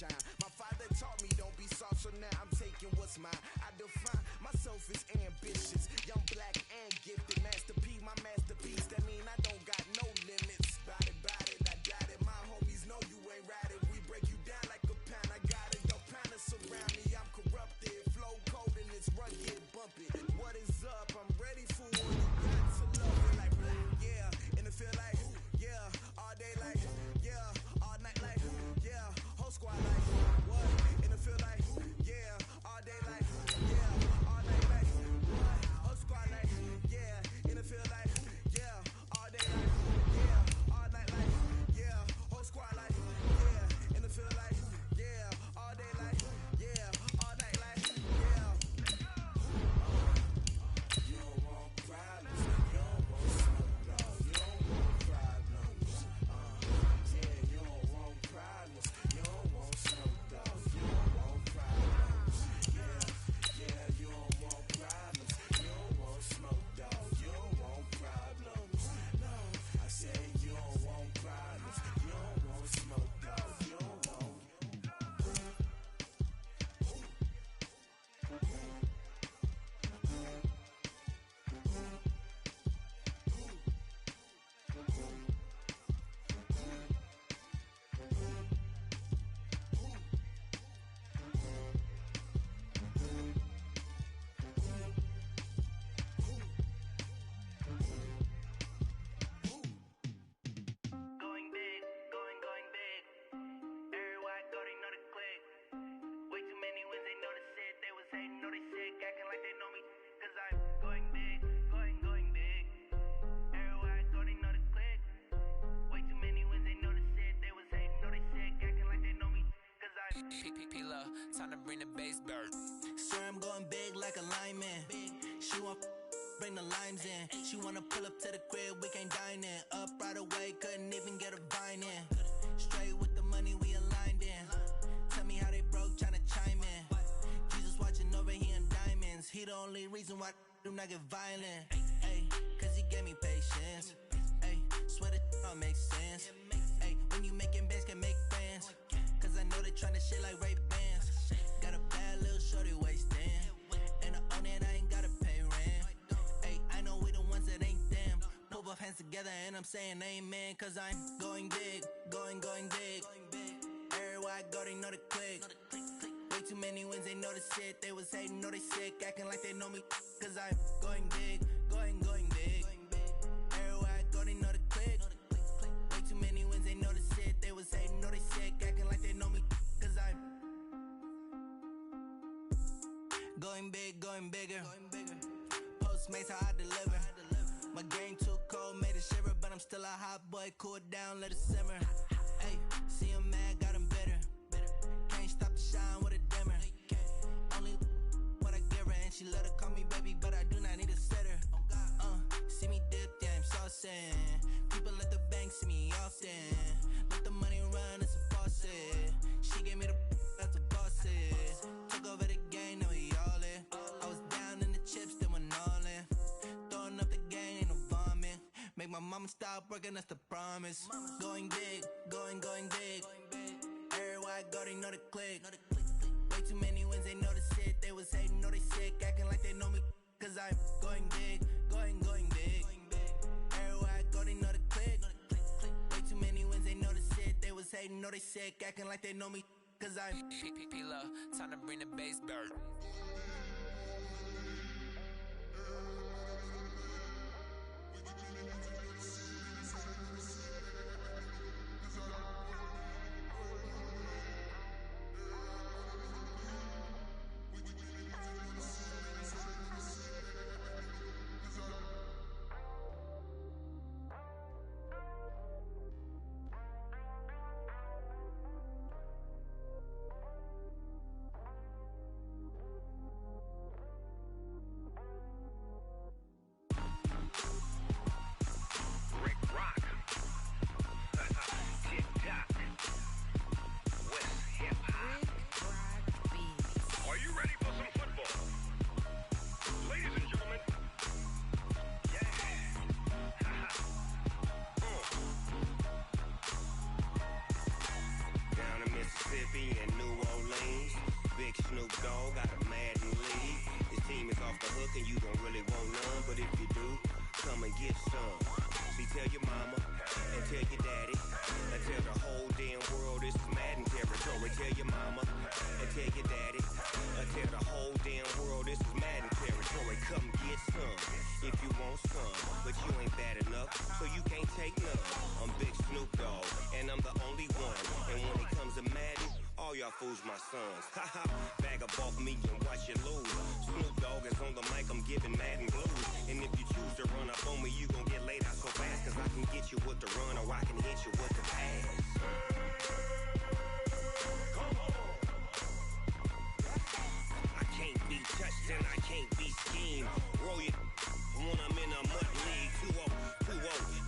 shine. My father taught me don't be soft, so now I'm taking what's mine. I define myself as ambitious, young, black, and gifted. Master P, my masterpiece. That mean I don't got no limits. Bout it, I got it. My homies know you ain't ratted. We break you down like a pound. I got it, your pound surround me. I'm corrupted, flow cold and it's rugged, bumpy. What is up? I'm ready for what you got to love it like black, yeah. And it feel like, yeah, all day like, yeah, all night like, yeah, whole squad like, what? And it feel like, yeah, all day like, yeah, all night like, what? Whole squad like, yeah, and it feel like, yeah, all day like, yeah, all night like, yeah, whole squad like, yeah, and it feel like, yeah, all day like, yeah, all night like, yeah. You don't want problems, you don't want smoke, dog. You don't want problems, yeah. You don't want problems, you don't want smoke, dog. You don't want problems, yeah. You don't want problems, you don't want smoke, dog. You don't want problems, no. I said you don't want problems, you don't want smoke, dog. You don't want. Going big, going big. Everywhere I go, they know the click. Way too many wins, they know the shit. They was hating, know they sick, acting like they know me. Cause I'm going big, going big. Everywhere I go, they know the click. Way too many wins, they know the shit. They was hating, know they sick, acting like they know me. Cause I'm P-P-P-Lo, time to bring the bass bird. Swear I'm going big like a lineman. She want bring the limes in. She wanna pull up to the crib, we can't dine in. Up right away, couldn't even get a vine in. Straight with the money, we aligned in. Tell me how they broke, tryna chime in. Jesus watching over here in diamonds. He the only reason why I do not get violent. Ay, cause he gave me patience. Ay, swear that all makes sense. Ay, when you making bands, can make friends. Cause I know they tryna shit like Ray-Bans. Got a bad little shorty wasting. And I own it, I ain't gotta pay rent. Ay, I know we the ones that ain't them. Pull both hands together and I'm saying amen. Cause I'm going big, going big. Everywhere I go, they know the click. Way too many wins, they know the shit. They was hating, know they sick, acting like they know me. Cause I'm going big, going big. Everywhere I go, they know the click. Way too many wins, they know the shit. They was hating, know they sick, acting like they know me. Cause I'm going big, going bigger. Postmates, how I deliver. My game too cold, made it shiver. But I'm still a hot boy, cool it down, let it simmer. Hey, see him mad, got him bitter. Can't stop the shine with a dimmer. Only what I give her, and she let her call me baby, but I do not need a sitter. See me dip, yeah, I'm saucing. People at the bank see me often. Let the money run, it's a faucet. She gave me the that's a boss is. Took over the game, now we all in. I was down in the chips, then went all in. Throwing up the game, ain't no vomit. Make my mama stop working, that's the promise. Going big, going big. Everywhere I go, they know the click. Way too many wins, they know the shit. They was hating, know they sick, acting like they know me. Cause I'm going big, going big. Everywhere I go, they know the click. Way too many wins, they know the shit. They was hating, know they sick, acting like they know me. Cause I'm P-P-P-Lo, time to bring the bass bird. Mississippi and New Orleans. Big Snoop Dogg got a Madden lead. His team is off the hook and you don't really want none, but if you do, come and get some. See, tell your mama and tell your daddy and tell the whole damn world this is Madden territory. Tell your mama and tell your daddy and tell the whole damn world this is Madden territory. Come get some if you want some, but you ain't bad enough, so you can't take none. I'm Big Snoop Dogg, and I'm the only one. And when it comes to Madden, all y'all fools my sons. Haha, bag up off me and watch you lose. Snoop Dogg is on the mic, I'm giving Madden blues. And if you choose to run up on me, you gon' get laid out so fast, cause I can get you with the run or I can hit you with the pass. I can't be touched and I can't be schemed. Roll you when I'm in a mud league. 2-0,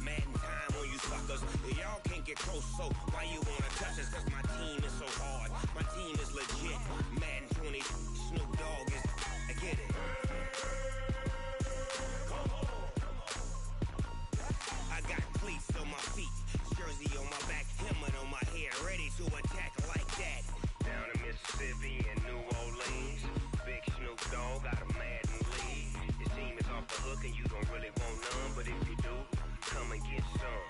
Madden time on you suckers. Y'all can't get close, so why you wanna touch us? Cause my team is so hard, my team is legit. Madden 20, Snoop Dogg is, I get it. I got cleats on my feet, jersey on my back, helmet on my head, ready to attack like that. Down in Mississippi and New Orleans, Big Snoop Dogg got a Madden lead. His team is off the hook and you don't really want none, but if you do, come and get some.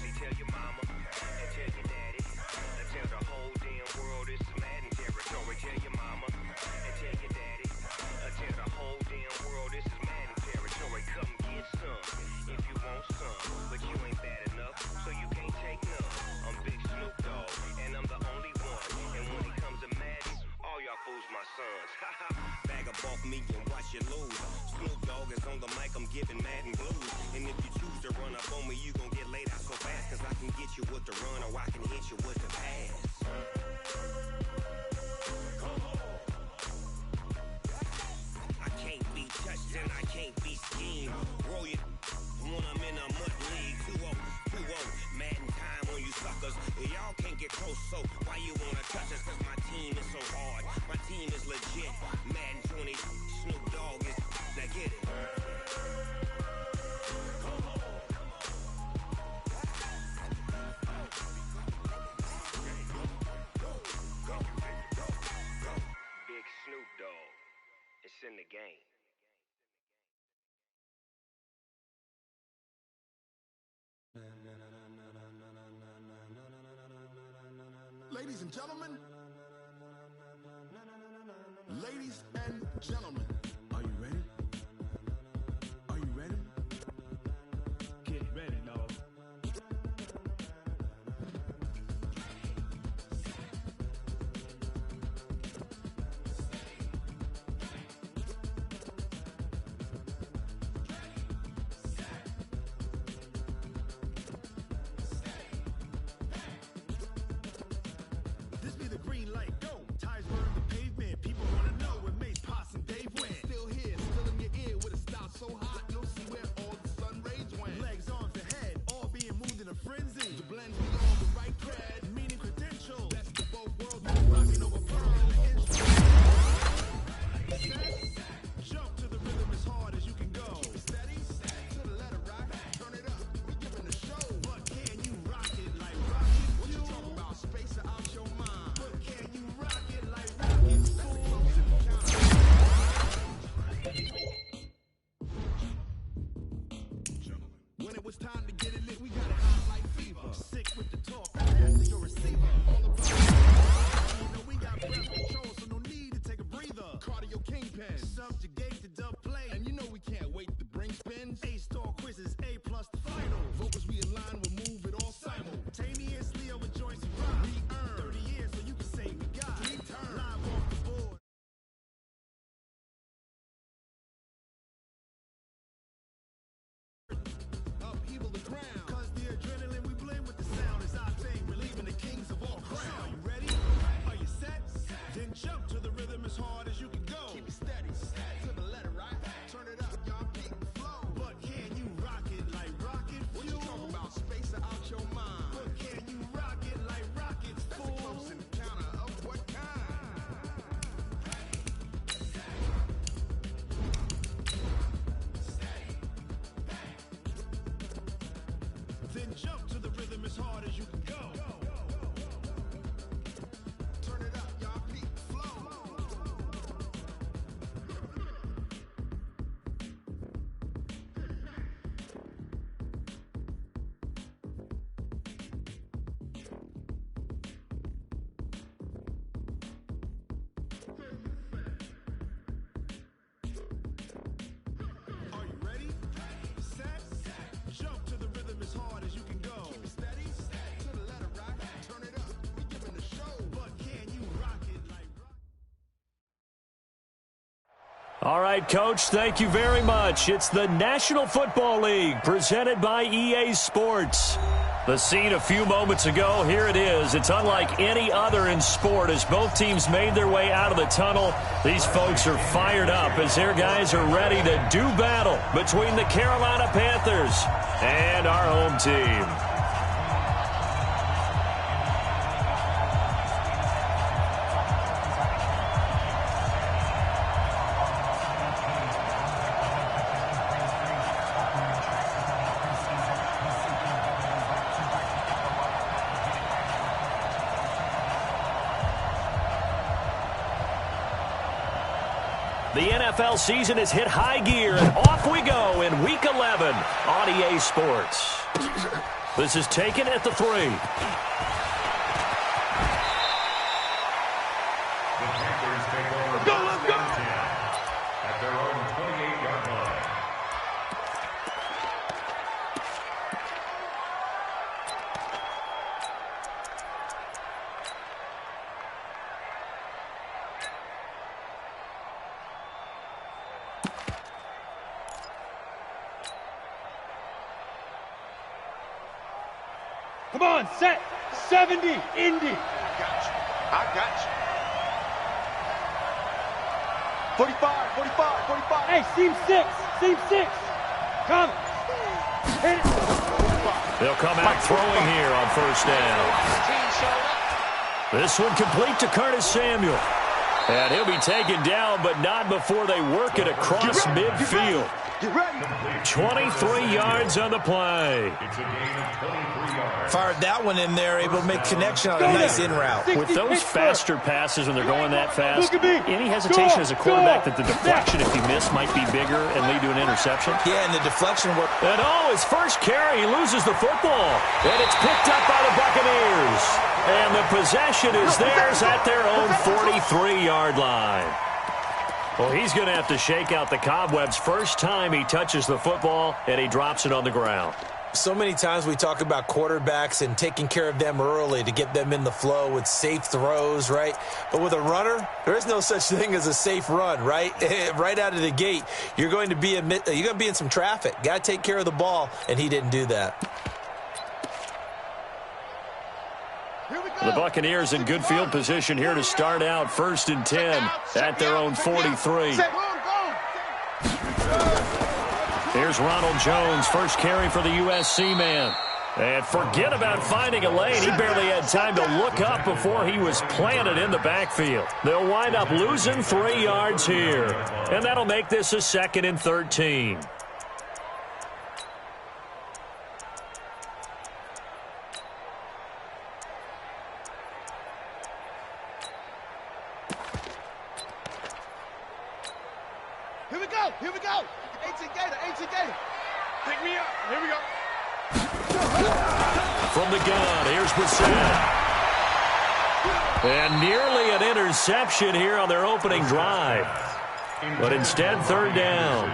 See, tell your mama and tell your daddy and tell the whole damn world this is Madden territory. Tell your mama and tell your daddy and tell the whole damn world this is Madden territory. Come get some if you want some, but you ain't bad enough, so you can't take none. I'm Big Snoop Dogg, and I'm the only one. And when it comes to Madden, all y'all fools my sons. Haha, bag up off me and watch you lose. Snoop Dogg is on the mic, I'm giving Madden blues. And if you choose to run up on me, you gon' get laid out so fast, cause I can get you with the run or I can hit you with the pass. I can't be touched and I can't be schemed. Roll you when I'm in a mud league. 2-0, Madden time on you suckers. Y'all can't get close, so why you wanna touch us? Cause my team is so hard, my team is legit. Madden 20, Snoop Dogg is, now get it. Big Snoop Dogg, it's in the game. Ladies and gentlemen, ladies and gentlemen, are you ready? Are you ready? Get ready, dog. This be the green light, go. Ties burn the pavement. People wanna know where Mace, Potts, and Dave went. Still here, still in your ear with a style so hot, you'll see where all the sun rays went. Legs, arms, and head, all being moved in a frenzy. The blends with all the right cred, meaning credentials. Best of both worlds, rocking over pearl and instrument. Jump to the rhythm as hard as you can go. Keep it steady, to the letter rock. Turn it up, we giving the show. But can you rock it like rocket? What you talking about? Space out your mind. But can you rock it like rocket? When it was time to get it lit, we got it hot like fever. Sick with the All right, Coach, thank you very much. It's the National Football League presented by EA Sports. The scene a few moments ago, here it is. It's unlike any other in sport as both teams made their way out of the tunnel. These folks are fired up as their guys are ready to do battle between the Carolina Panthers and our home team. The NFL season has hit high gear, and off we go in Week 11 on EA Sports. This is taken at the 3. The Panthers take over first and 10 at their own 28-yard line. Come on, set. 70, Indy. I got you. 45, 45, 45. Hey, seam 6. Seam 6. Come. Hit it. They'll come out throwing here on first down. This one complete to Curtis Samuel. And he'll be taken down, but not before they work it across midfield. 23 yards on the play. It's a gain of 23 yards. Fired that one in there, able to make connection on a nice in route. With those faster passes when they're going that fast, any hesitation as a quarterback that the deflection, if you miss, might be bigger and lead to an interception? Yeah, and the deflection work. And his first carry, he loses the football. And it's picked up by the Buccaneers. And the possession is theirs at their own 43-yard line. Well, he's going to have to shake out the cobwebs first time he touches the football, and he drops it on the ground. So many times we talk about quarterbacks and taking care of them early to get them in the flow with safe throws, right? But with a runner, there is no such thing as a safe run, right? Right out of the gate, you're going to be in some traffic. Got to take care of the ball, and he didn't do that. The Buccaneers in good field position here to start out 1st and 10 at their own 43. Here's Ronald Jones, first carry for the USC man. And forget about finding a lane. He barely had time to look up before he was planted in the backfield. They'll wind up losing 3 yards here. And that'll make this a 2nd and 13. Here we go. 18 Gator. Pick me up. Here we go. From the gun, here's Brissett. And nearly an interception here on their opening drive. But instead, 3rd down.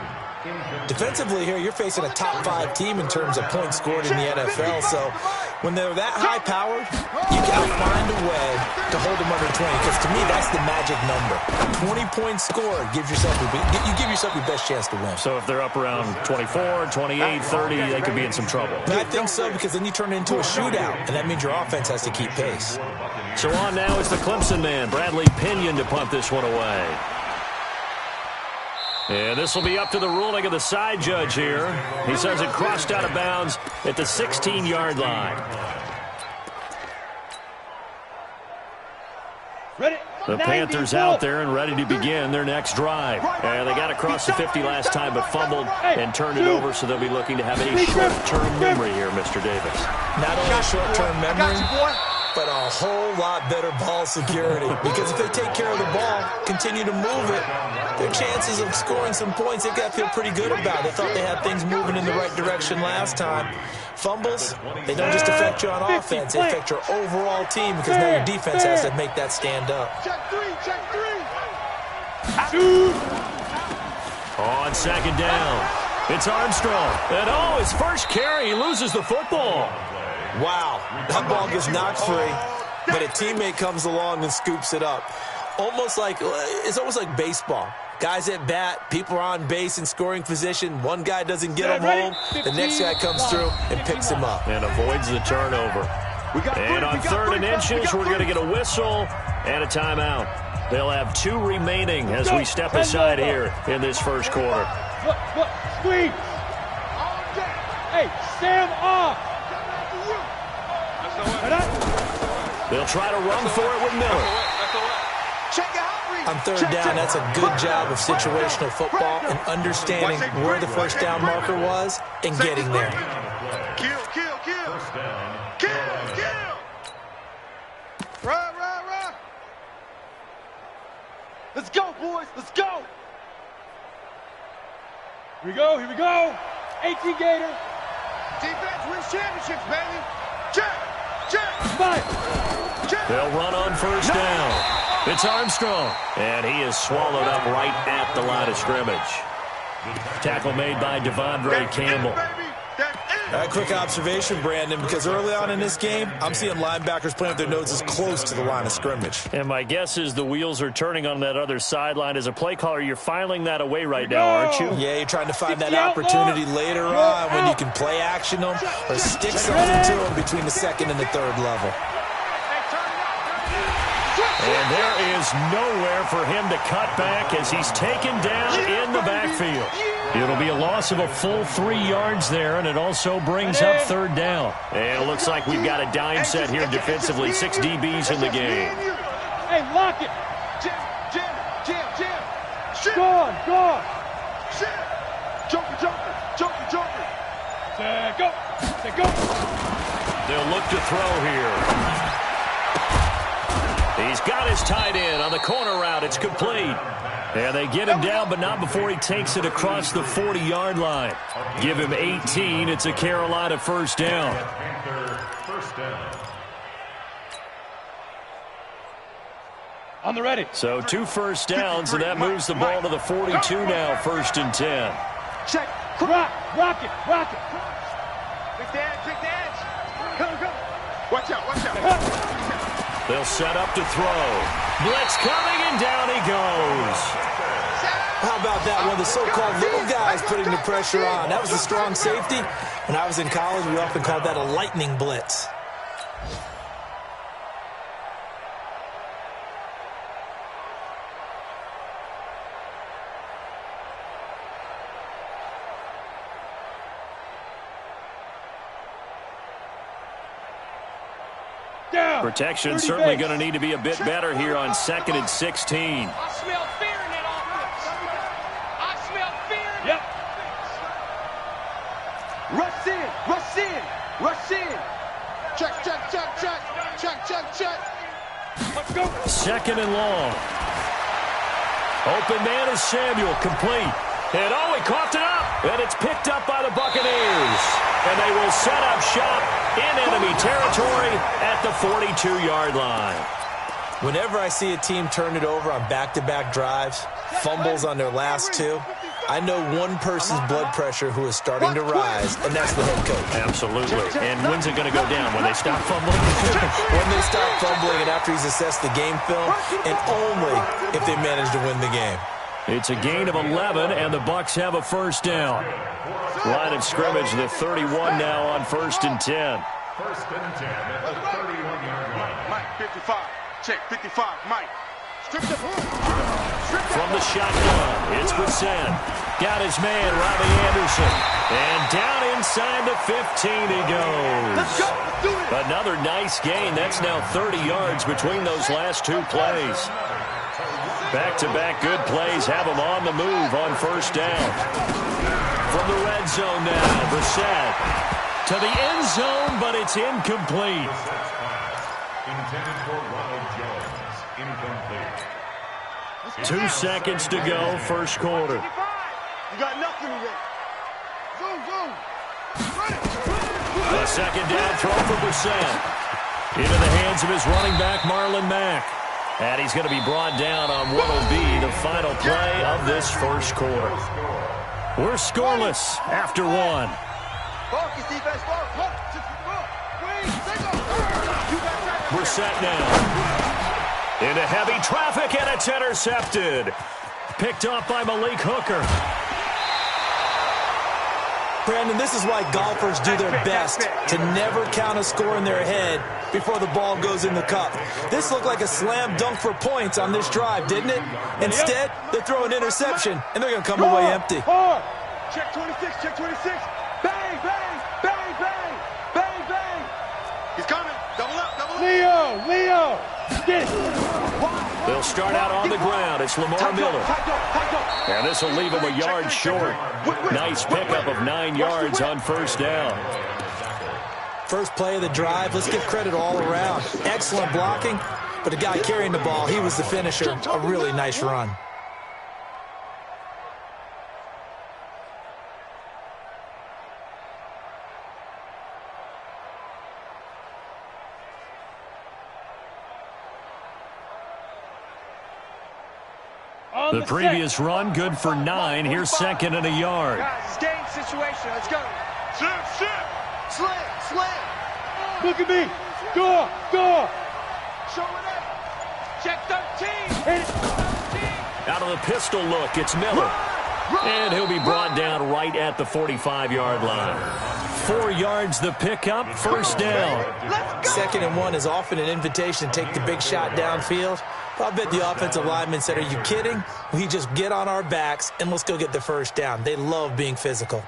Defensively here, you're facing a top 5 team in terms of points scored in the NFL. So when they're that high-powered, you got to find a way to hold them under 20. Because to me, that's the magic number. 20 points scored gives yourself you give yourself your best chance to win. So if they're up around 24, 28, 30, they could be in some trouble. And I think so, because then you turn it into a shootout, and that means your offense has to keep pace. So on now is the Clemson man, Bradley Pinion, to punt this one away. And this will be up to the ruling of the side judge here. He says it crossed out of bounds at the 16-yard line. The Panthers out there and ready to begin their next drive. And they got across the 50 last time but fumbled and turned it over, so they'll be looking to have a short-term memory here, Mr. Davis. Not only short-term memory, but a whole lot better ball security. Because if they take care of the ball, continue to move it, their chances of scoring some points, they've got to feel pretty good about it. They thought they had things moving in the right direction last time. Fumbles, they don't just affect you on offense, they affect your overall team, because now your defense has to make that stand up. Check three. On 2nd down, it's Armstrong. And his first carry, he loses the football. Wow, that ball gets knocked free, but a teammate comes along and scoops it up. It's almost like baseball. Guys at bat, people are on base in scoring position. One guy doesn't get him home. The next guy comes through and picks him up. And avoids the turnover. And on 3rd and inches, we're going to get a whistle and a timeout. They'll have 2 remaining as we step aside here in this first quarter. Look, squeeze. Hey, Sam off. They'll try to run for it with Miller. On 3rd down, that's a good job of situational football and understanding where the first down marker was and getting there. Kill. Run. Let's go, boys. Let's go. Here we go. 18 Gator. Defense wins championships, baby. Check. They'll run on first down. It's Armstrong, and he is swallowed up right at the line of scrimmage. Tackle made by Devondre Campbell. A quick observation, Brandon, because early on in this game, I'm seeing linebackers playing with their noses close to the line of scrimmage. And my guess is the wheels are turning on that other sideline. As a play caller, you're filing that away right now, aren't you? Yeah, you're trying to find that opportunity later on when you can play action them or stick something to them between the 2nd and the 3rd level. And there is nowhere for him to cut back as he's taken down in the backfield. It'll be a loss of a full 3 yards there, and it also brings up 3rd down. And it looks like we've got a dime set here defensively. 6 DBs in the game. Hey, lock it. Jim. Gone. Joker. Go. They'll look to throw here. He's got his tight end on the corner route. It's complete. And they get him down, but not before he takes it across the 40-yard line. Give him 18. It's a Carolina first down. On the ready. So 2 first downs, and that moves the ball to the 42 now, 1st and 10. Check. Rock it. Kick the edge. Go. Watch out. They'll set up to throw. Blitz coming, and down he goes. How about that? One of the so-called little guys putting the pressure on. That was a strong safety. When I was in college, we often called that a lightning blitz. Protection certainly going to need to be a bit better here on 2nd and 16. I smell fear in that offense. I smell fear. Yep. Rush in. Check. Let's go. 2nd and long. Open man is Samuel, complete. And he coughed it up. And it's picked up by the Buccaneers. And they will set up shop in enemy territory at the 42-yard line. Whenever I see a team turn it over on back-to-back drives, fumbles on their last 2, I know one person's blood pressure who is starting to rise, and that's the head coach. Absolutely. And when's it going to go down? When they stop fumbling? When they stop fumbling and after he's assessed the game film, and only if they manage to win the game. It's a gain of 11, and the Bucs have a first down. Line of scrimmage, the 31 now on 1st and 10. 1st and 10 at the 31-yard line. Mike, 55. Check, 55. Mike. From the shotgun, it's Brissett. Got his man, Robbie Anderson. And down inside the 15 he goes. Let's go. Let's do it. Another nice gain. That's now 30 yards between those last 2 plays. Back-to-back good plays have him on the move on first down. From the red zone now, Brissett to the end zone, but it's incomplete. Intended for Ronald Jones. Incomplete. 2 seconds to go, first quarter. You got nothing today. Zoom. A 2nd down throw for Brissett. Into the hands of his running back, Marlon Mack. And he's going to be brought down on what will be the final play of this first quarter. We're scoreless after 1. Focus, defense. Brissett now. Into heavy traffic, and it's intercepted. picked off by Malik Hooker. Brandon, this is why golfers do their best to never count a score in their head before the ball goes in the cup. This looked like a slam dunk for points on this drive, didn't it? Instead, they throw an interception, and they're going to come away empty. Check 26, check 26. Bang, bang, bang, bang, bang, bang. He's coming. Double up, double up. Leo, get it. They'll start out on the ground. It's Lamar Miller. And this will leave him a yard short. Nice pickup of 9 yards on first down. First play of the drive, let's give credit all around. Excellent blocking, but the guy carrying the ball, he was the finisher. A really nice run. The previous run, good for 9. Here's second and a yard. Guys, game situation. Let's go. Slam. Look at me. Go. Show it up. Check 13. Out of the pistol look, it's Miller. And he'll be brought down right at the 45-yard line. 4 yards the pickup, first down. Second and 1 is often an invitation to take the big shot downfield. I bet the offensive lineman said, are you kidding? We just get on our backs and let's go get the first down. They love being physical.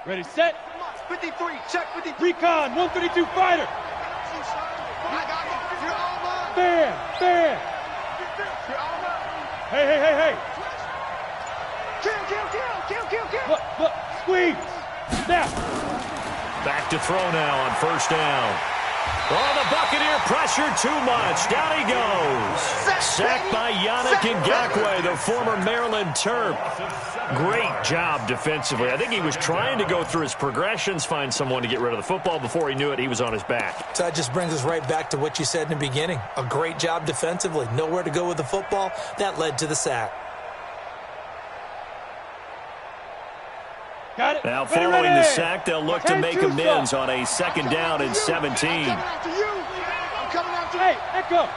Ready, set. 53, check 53. Recon, 132 fighter. I got it. You're all mine. Bam. You're all mine. Hey. Kill. Look, squeeze. Snap. Back to throw now on first down. Oh, the Buccaneer pressure too much. Down he goes. Sacked by Yannick Ngakoue, the former Maryland Terp. Great job defensively. I think he was trying to go through his progressions, find someone to get rid of the football. Before he knew it, he was on his back. So that just brings us right back to what you said in the beginning. A great job defensively. Nowhere to go with the football. That led to the sack. Got it. Now following the sack, they'll look to make amends on a second down and 17. I'm coming after you. Hey, Echo.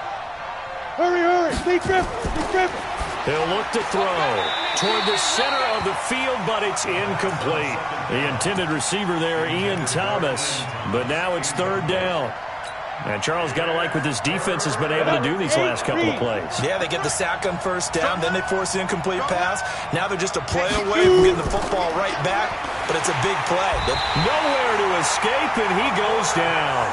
Hurry. Lee Griffin. He'll look to throw toward the center of the field, but it's incomplete. The intended receiver there, Ian Thomas, but now it's third down. And Charles got to like what this defense has been able to do these last couple of plays. Yeah, they get the sack on first down, then they force the incomplete pass. Now they're just a play away from getting the football right back, but it's a big play. Nowhere to escape, and he goes down.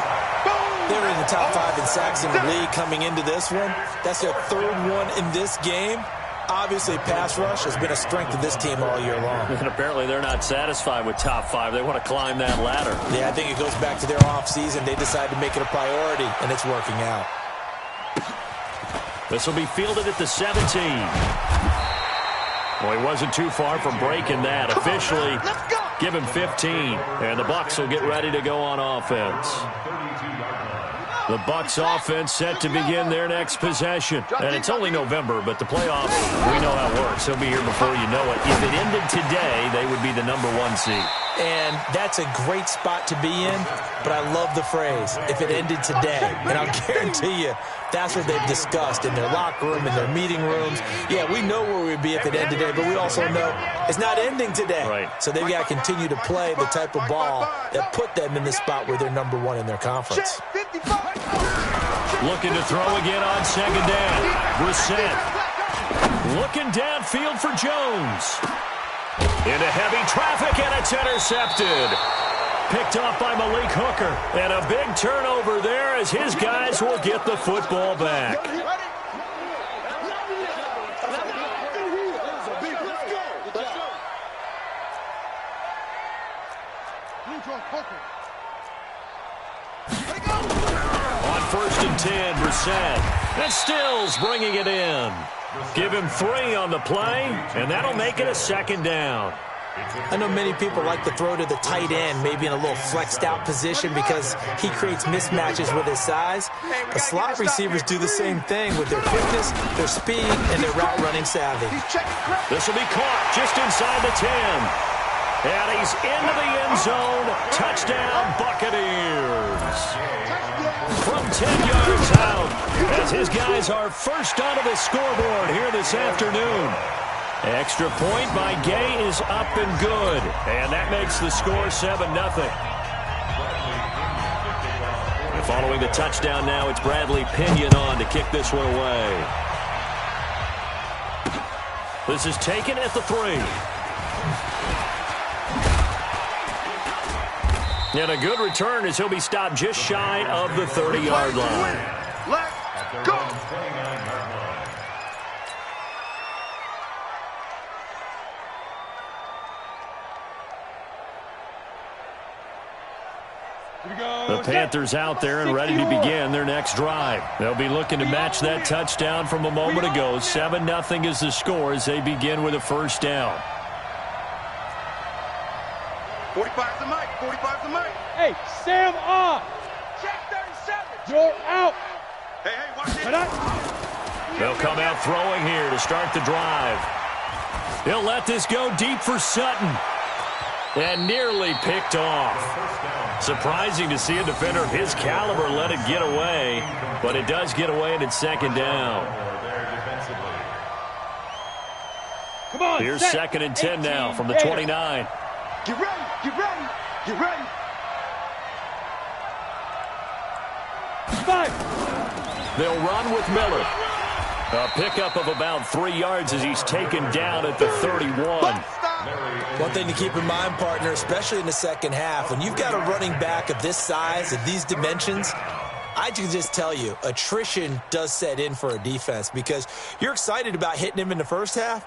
They were in the top 5 in sacks in the league coming into this one. That's their third one in this game. Obviously, pass rush has been a strength of this team all year long. And apparently they're not satisfied with top 5. They want to climb that ladder. Yeah, I think it goes back to their offseason. They decided to make it a priority, and it's working out. This will be fielded at the 17. Well, he wasn't too far from breaking that. Officially, give him 15. And the Bucs will get ready to go on offense. The Bucs offense set to begin their next possession. And it's only November, but the playoffs, we know how it works. They'll be here before you know it. If it ended today, they would be the #1 seed. And that's a great spot to be in, but I love the phrase, if it ended today. And I'll guarantee you, that's what they've discussed in their locker room, in their meeting rooms. Yeah, we know where we'd be if it ended today, but we also know it's not ending today. Right. So they've got to continue to play the type of ball that put them in the spot where they're #1 in their conference. Looking to throw again on second down. Brissett looking downfield for Jones. Into heavy traffic, and it's intercepted. Picked off by Malik Hooker. And a big turnover there as his guys will get the football back. On first and 10, Brissett. And Stills bringing it in. Give him 3 on the play, and that'll make it a second down. I know many people like to throw to the tight end, maybe in a little flexed out position because he creates mismatches with his size. But slot receivers do the same thing with their quickness, their speed, and their route running savvy. This will be caught just inside the 10. And he's into the end zone. Touchdown, Buccaneers. from 10 yards out as his guys are first onto the scoreboard here this afternoon. Extra point by Gay is up and good, and that makes the score 7-0. Following the touchdown now, it's Bradley Pinion on to kick this one away. This is taken at the 3. And a good return as he'll be stopped just shy of the 30-yard line. Let's go! The Panthers out there and ready to begin their next drive. They'll be looking to match that touchdown from a moment ago. 7-0 is the score as they begin with a first down. 45's the mic. 45's the mic. Hey, Sam on. Check 37. You're out. Hey, watch this. They'll come out throwing here to start the drive. He'll let this go deep for Sutton. And nearly picked off. Surprising to see a defender of his caliber let it get away, but it does get away and it's second down. Come on, here's second and 10 now from the 29. Get ready, get ready, get ready. 5. They'll run with Miller. A pickup of about 3 yards as he's taken down at the 31. One thing to keep in mind, partner, especially in the second half, when you've got a running back of this size, of these dimensions, I can just tell you, attrition does set in for a defense because you're excited about hitting him in the first half.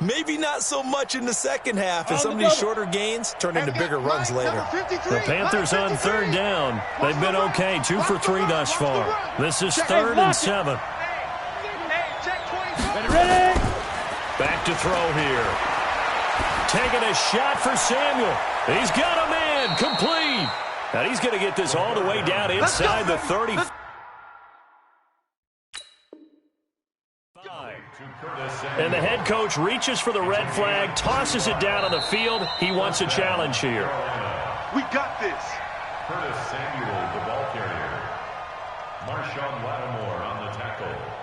Maybe not so much in the second half, and some of these shorter gains turn into bigger runs later. The Panthers on third down. They've been okay, 2 for 3 thus far. This is 3rd and 7. Ready? Back to throw here. Taking a shot for Samuel. He's got a man complete. And he's going to get this all the way down inside the 30. And the head coach reaches for the red flag, tosses it down on the field. He wants a challenge here. We got this. Curtis Samuel, the ball carrier. Marshawn Lattimore on the tackle.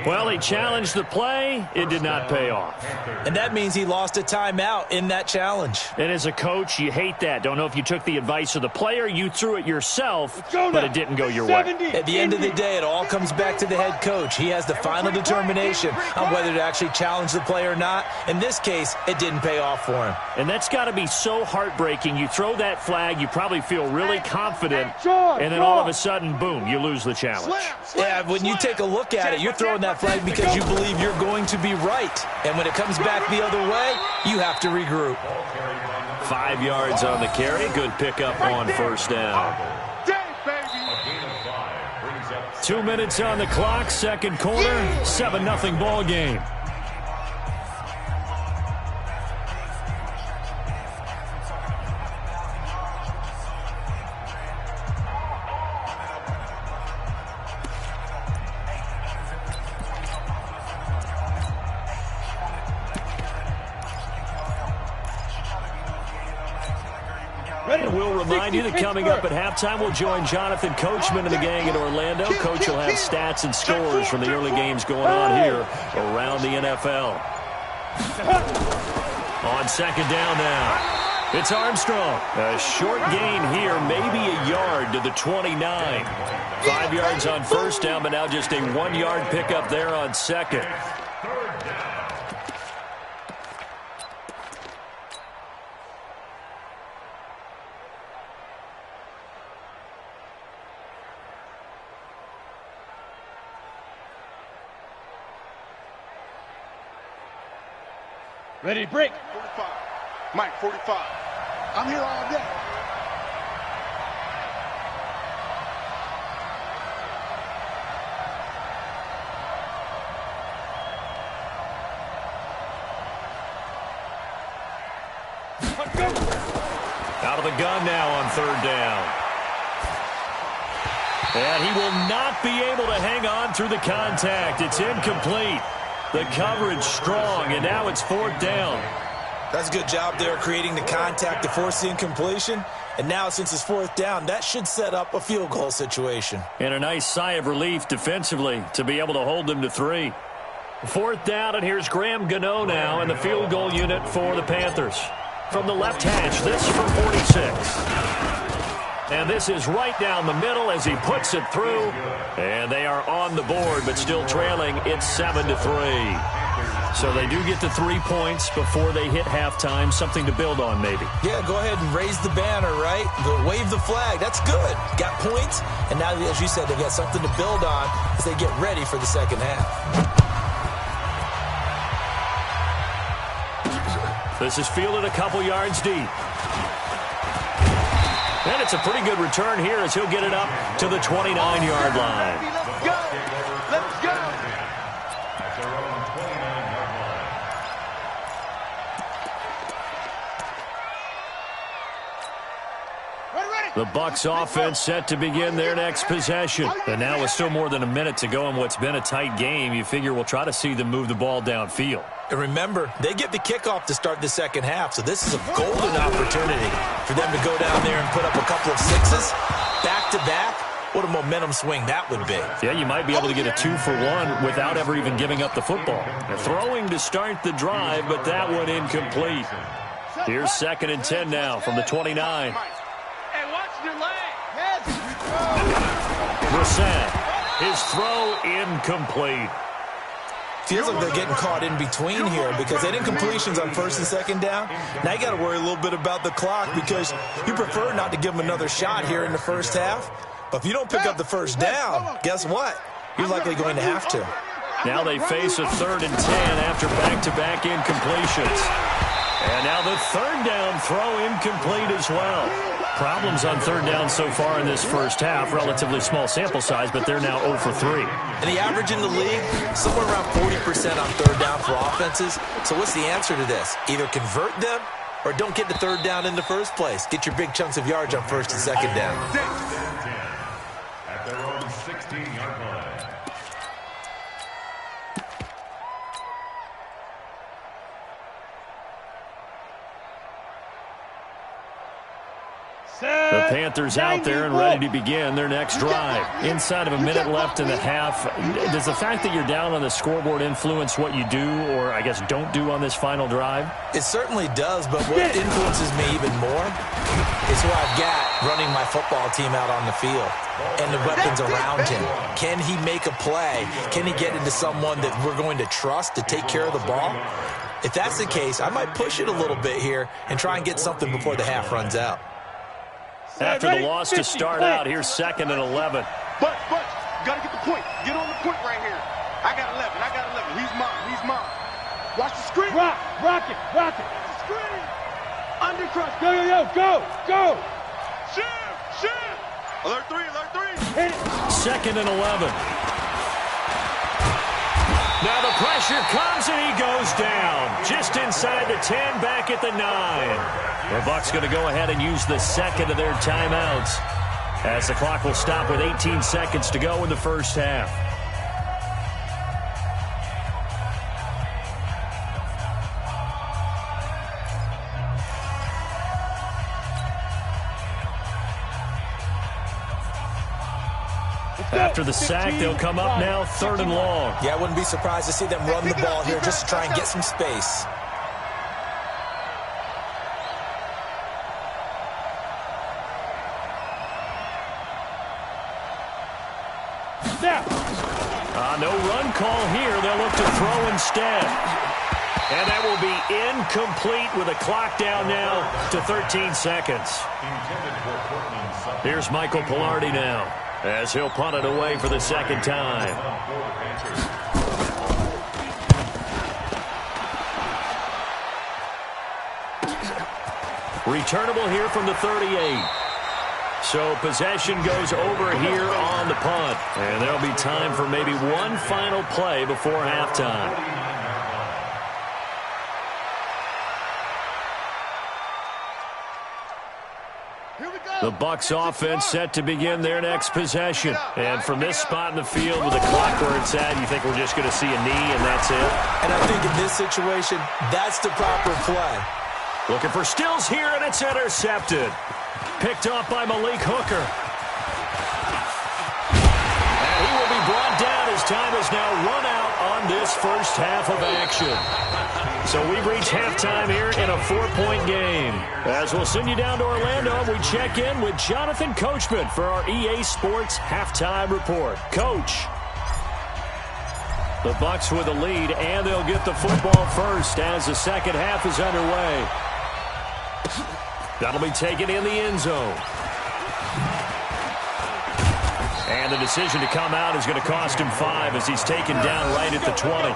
Well, he challenged the play. It did not pay off. And that means he lost a timeout in that challenge. And as a coach, you hate that. Don't know if you took the advice of the player. You threw it yourself, but it didn't go your way. At the end of the day, it all comes back to the head coach. He has the final determination on whether to actually challenge the play or not. In this case, it didn't pay off for him. And that's got to be so heartbreaking. You throw that flag, you probably feel really confident, and then all of a sudden, boom, you lose the challenge. Yeah, when you take a look at it, you're throwing that flag because you believe you're going to be right. And when it comes back the other way, you have to regroup. 5 yards on the carry. Good pickup on first down. 2 minutes on the clock, second quarter, 7-0 ball game. And we'll remind you that coming up at halftime, we'll join Jonathan Coachman and the gang in Orlando. Coach will have stats and scores from the early games going on here around the NFL. On second down now, it's Armstrong. A short gain here, maybe a yard to the 29. 5 yards on first down, but now just a 1 yard pickup there on second. Ready, break. 45. Mike, 45. I'm here all day. Out of the gun now on third down. And he will not be able to hang on through the contact. It's incomplete. The coverage strong, and now it's fourth down. That's a good job there creating the contact to force the incompletion. And now, since it's fourth down, that should set up a field goal situation. And a nice sigh of relief defensively to be able to hold them to 3. Fourth down, and here's Graham Gano now in the field goal unit for the Panthers. From the left hash, this from 46. And this is right down the middle as he puts it through. And they are on the board, but still trailing. It's 7-3. So they do get the 3 points before they hit halftime. Something to build on, maybe. Yeah, go ahead and raise the banner, right? Wave the flag. That's good. Got points. And now, as you said, they got something to build on as they get ready for the second half. This is fielded a couple yards deep. And it's a pretty good return here as he'll get it up to the 29-yard line. Let's go. Let's go. At their own 29-yard line. The Bucs offense set to begin their next possession. And now with still more than a minute to go in what's been a tight game, you figure we'll try to see them move the ball downfield. And remember, they get the kickoff to start the second half, so this is a golden opportunity for them to go down there and put up a couple of sixes back-to-back. What a momentum swing that would be. Yeah, you might be able to get a 2-for-1 without ever even giving up the football. They're throwing to start the drive, but that one incomplete. Here's 2nd and 10 now from the 29. Hey, watch your leg. Brissett, his throw incomplete. Feels like they're getting caught in between here because they didn't completions on 1st and 2nd down. Now you got to worry a little bit about the clock because you prefer not to give them another shot here in the first half. But if you don't pick up the first down, guess what? You're likely going to have to. Now they face a 3rd and 10 after back-to-back incompletions. And now the 3rd down throw incomplete as well. Problems on 3rd down so far in this first half. Relatively small sample size, but they're now 0 for 3. And the average in the league, somewhere around 40% on 3rd down for offenses. So what's the answer to this? Either convert them or don't get the 3rd down in the first place. Get your big chunks of yards on 1st and 2nd down. At their own 16-yard line. The Panthers out there and ready to begin their next drive. Inside of a minute left in the half, does the fact that you're down on the scoreboard influence what you do or, I guess, don't do on this final drive? It certainly does, but what influences me even more is who I've got running my football team out on the field and the weapons around him. Can he make a play? Can he get into someone that we're going to trust to take care of the ball? If that's the case, I might push it a little bit here and try and get something before the half runs out. After the loss to start out, here's 2nd and 11. But, you got to get the point. Get on the point right here. I got 11. He's mine. Watch the screen. Rock it. The screen. Undercross. Go. Shoot. Alert 3. Hit it. 2nd and 11. Now the pressure comes and he goes down. Just inside the 10, back at the 9. The Bucs going to go ahead and use the second of their timeouts as the clock will stop with 18 seconds to go in the first half. After the sack, they'll come up now 3rd and long. Yeah, I wouldn't be surprised to see them run the ball here just to try and get some space. No run call here. They'll look to throw instead. And that will be incomplete with a clock down now to 13 seconds. Here's Michael Pilardi now as he'll punt it away for the 2nd time. Returnable here from the 38. So possession goes over here on the punt. And there'll be time for maybe one final play before halftime. Here we go. The Bucs offense set to begin their next possession. And from this spot in the field with the clock where it's at, you think we're just going to see a knee and that's it? And I think in this situation, that's the proper play. Looking for Stills here, and it's intercepted. Picked off by Malik Hooker. And he will be brought down as time has now run out on this first half of action. So we've reached halftime here in a 4-point game. As we'll send you down to Orlando, we check in with Jonathan Coachman for our EA Sports Halftime Report. Coach. The Bucs with a lead, and they'll get the football first as the second half is underway. That'll be taken in the end zone. And the decision to come out is going to cost him 5 as he's taken down right at the 20.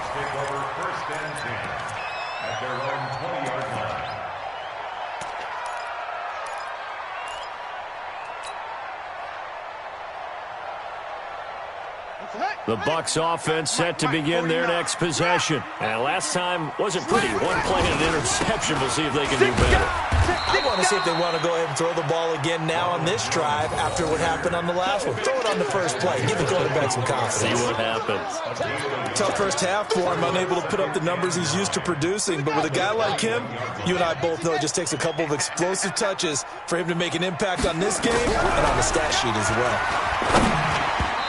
The Bucs offense set to begin their next possession. And last time wasn't pretty. One play and an interception. We'll see if they can do better. I want to see if they want to go ahead and throw the ball again now on this drive after what happened on the last one. Throw it on the first play. Give the quarterback some confidence. See what happens. Tough first half for him. Unable to put up the numbers he's used to producing. But with a guy like him, you and I both know it just takes a couple of explosive touches for him to make an impact on this game and on the stat sheet as well.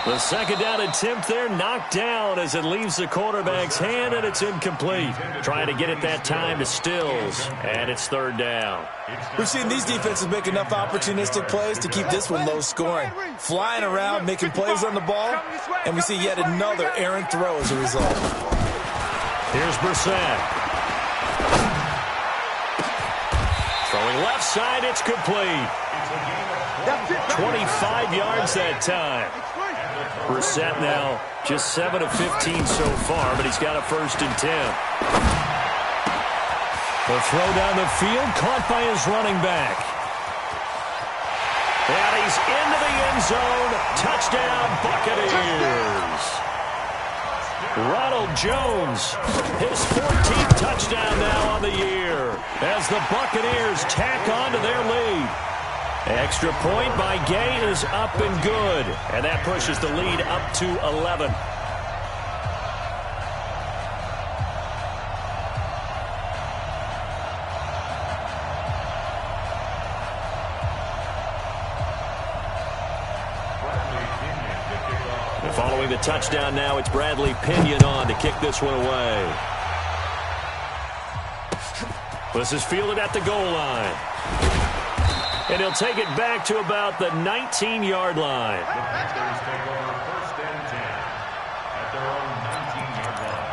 The second down attempt there knocked down as it leaves the quarterback's hand, and it's incomplete. Trying to get it that time to Stills, and it's third down. We've seen these defenses make enough opportunistic plays to keep this one low scoring. Flying around, making plays on the ball, and we see yet another errant throw as a result. Here's Brissett. Throwing left side, it's complete. 25 yards that time. Brissett now just 7 of 15 so far, but he's got a 1st and 10. The throw down the field, caught by his running back. And he's into the end zone. Touchdown, Buccaneers. Ronald Jones, his 14th touchdown now on the year as the Buccaneers tack on to their lead. Extra point by Gay is up and good, and that pushes the lead up to 11. And following the touchdown now, it's Bradley Pinion on to kick this one away. This is fielded at the goal line. And he'll take it back to about the 19-yard line. The Panthers take over 1st and 10 at their own 19-yard line.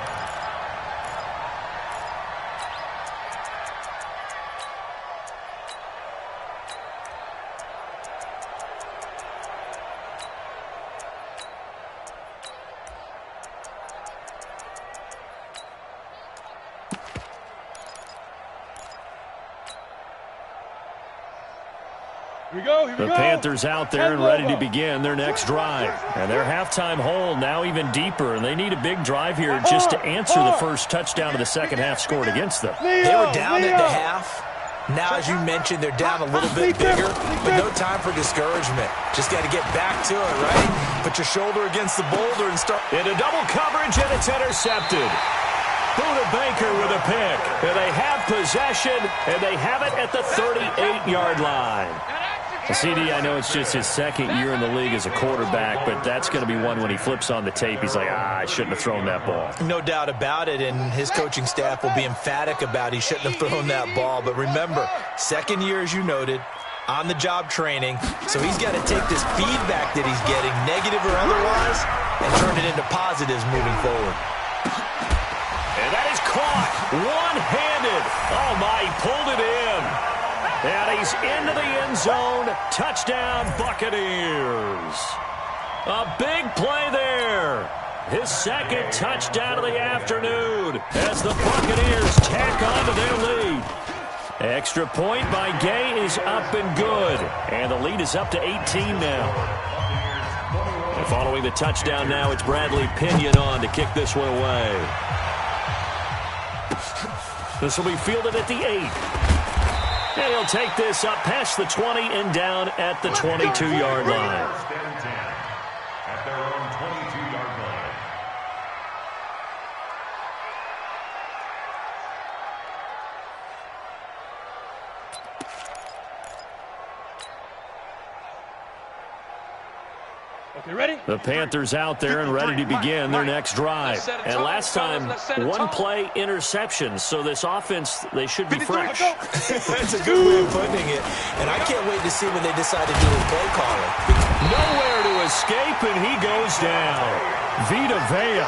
The Panthers out there and ready to begin their next drive. And their halftime hole now even deeper, and they need a big drive here just to answer the first touchdown of the second half scored against them. They were down at the half. Now, as you mentioned, they're down a little bit bigger, but no time for discouragement. Just got to get back to it, right? Put your shoulder against the boulder and start. Into double coverage, and it's intercepted. Buda Baker with a pick. And they have possession, and they have it at the 38-yard line. CD, I know it's just his second year in the league as a quarterback, but that's going to be one when he flips on the tape. He's like, I shouldn't have thrown that ball. No doubt about it, and his coaching staff will be emphatic about he shouldn't have thrown that ball. But remember, second year, as you noted, on-the-job training, so he's got to take this feedback that he's getting, negative or otherwise, and turn it into positives moving forward. And that is caught one-handed. Oh, my, he pulled it in. And he's into the end zone. Touchdown, Buccaneers. A big play there. His second touchdown of the afternoon as the Buccaneers tack on to their lead. Extra point by Gay is up and good. And the lead is up to 18 now. And following the touchdown now, it's Bradley Pinion on to kick this one away. This will be fielded at the 8. And he'll take this up past the 20 and down at the 22-yard line. First and 10 at their own 22-yard line. Okay, ready? The Panthers out there and ready to begin their next drive. And last time, one play interception. So this offense, they should be fresh. That's a good way of putting it. And I can't wait to see when they decide to do a play calling. Nowhere to escape, and he goes down. Vita Vea,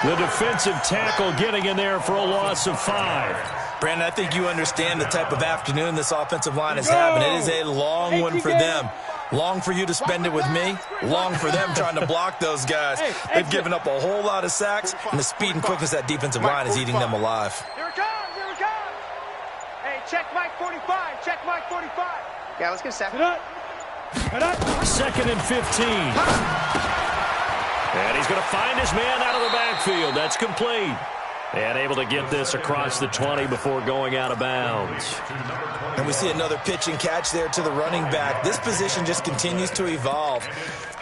the defensive tackle, getting in there for a loss of 5. Brandon, I think you understand the type of afternoon this offensive line is having. It is a long one for them. Long for you to spend it with me. Long for them trying to block those guys. They've given up a whole lot of sacks, and the speed and quickness of that defensive line is eating them alive. Here it comes, here it comes. Hey, check Mike 45, check Mike 45. Yeah, let's get set. Second and 15. And he's going to find his man out of the backfield. That's complete. And able to get this across the 20 before going out of bounds. And we see another pitch and catch there to the running back. This position just continues to evolve.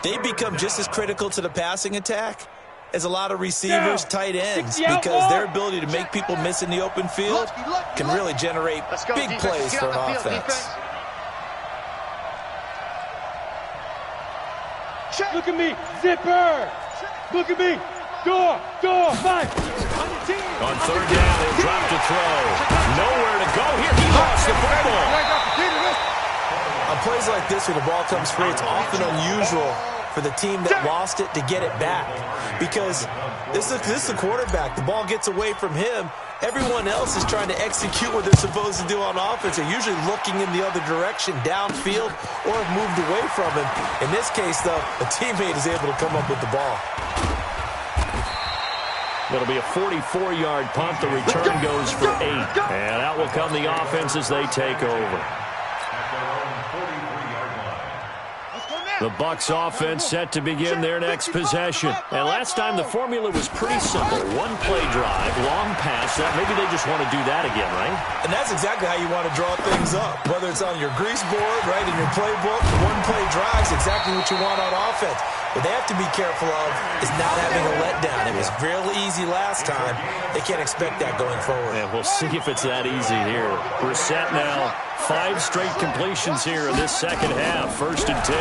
They become just as critical to the passing attack as a lot of receivers, tight ends, because their ability to make people miss in the open field can really generate big plays for an offense. Look at me, zipper. Look at me, door, Mike. On third down, he'll drop to throw. Nowhere to go here. He lost the football. On plays like this where the ball comes free, it's often unusual for the team that lost it to get it back, because this is the quarterback. The ball gets away from him. Everyone else is trying to execute what they're supposed to do on offense. They're usually looking in the other direction, downfield, or have moved away from him. In this case, though, a teammate is able to come up with the ball. It'll be a 44-yard punt. The return goes for 8. And out will come the offense as they take over. The Bucs offense set to begin their next possession. And last time the formula was pretty simple. One play drive, long pass. Maybe they just want to do that again, right? And that's exactly how you want to draw things up. Whether it's on your grease board, right, in your playbook, one play drive is exactly what you want on offense. What they have to be careful of is not having a letdown. It was real easy last time. They can't expect that going forward. And we'll see if it's that easy here. Brissett now, 5 straight completions here in this second half. First and 10.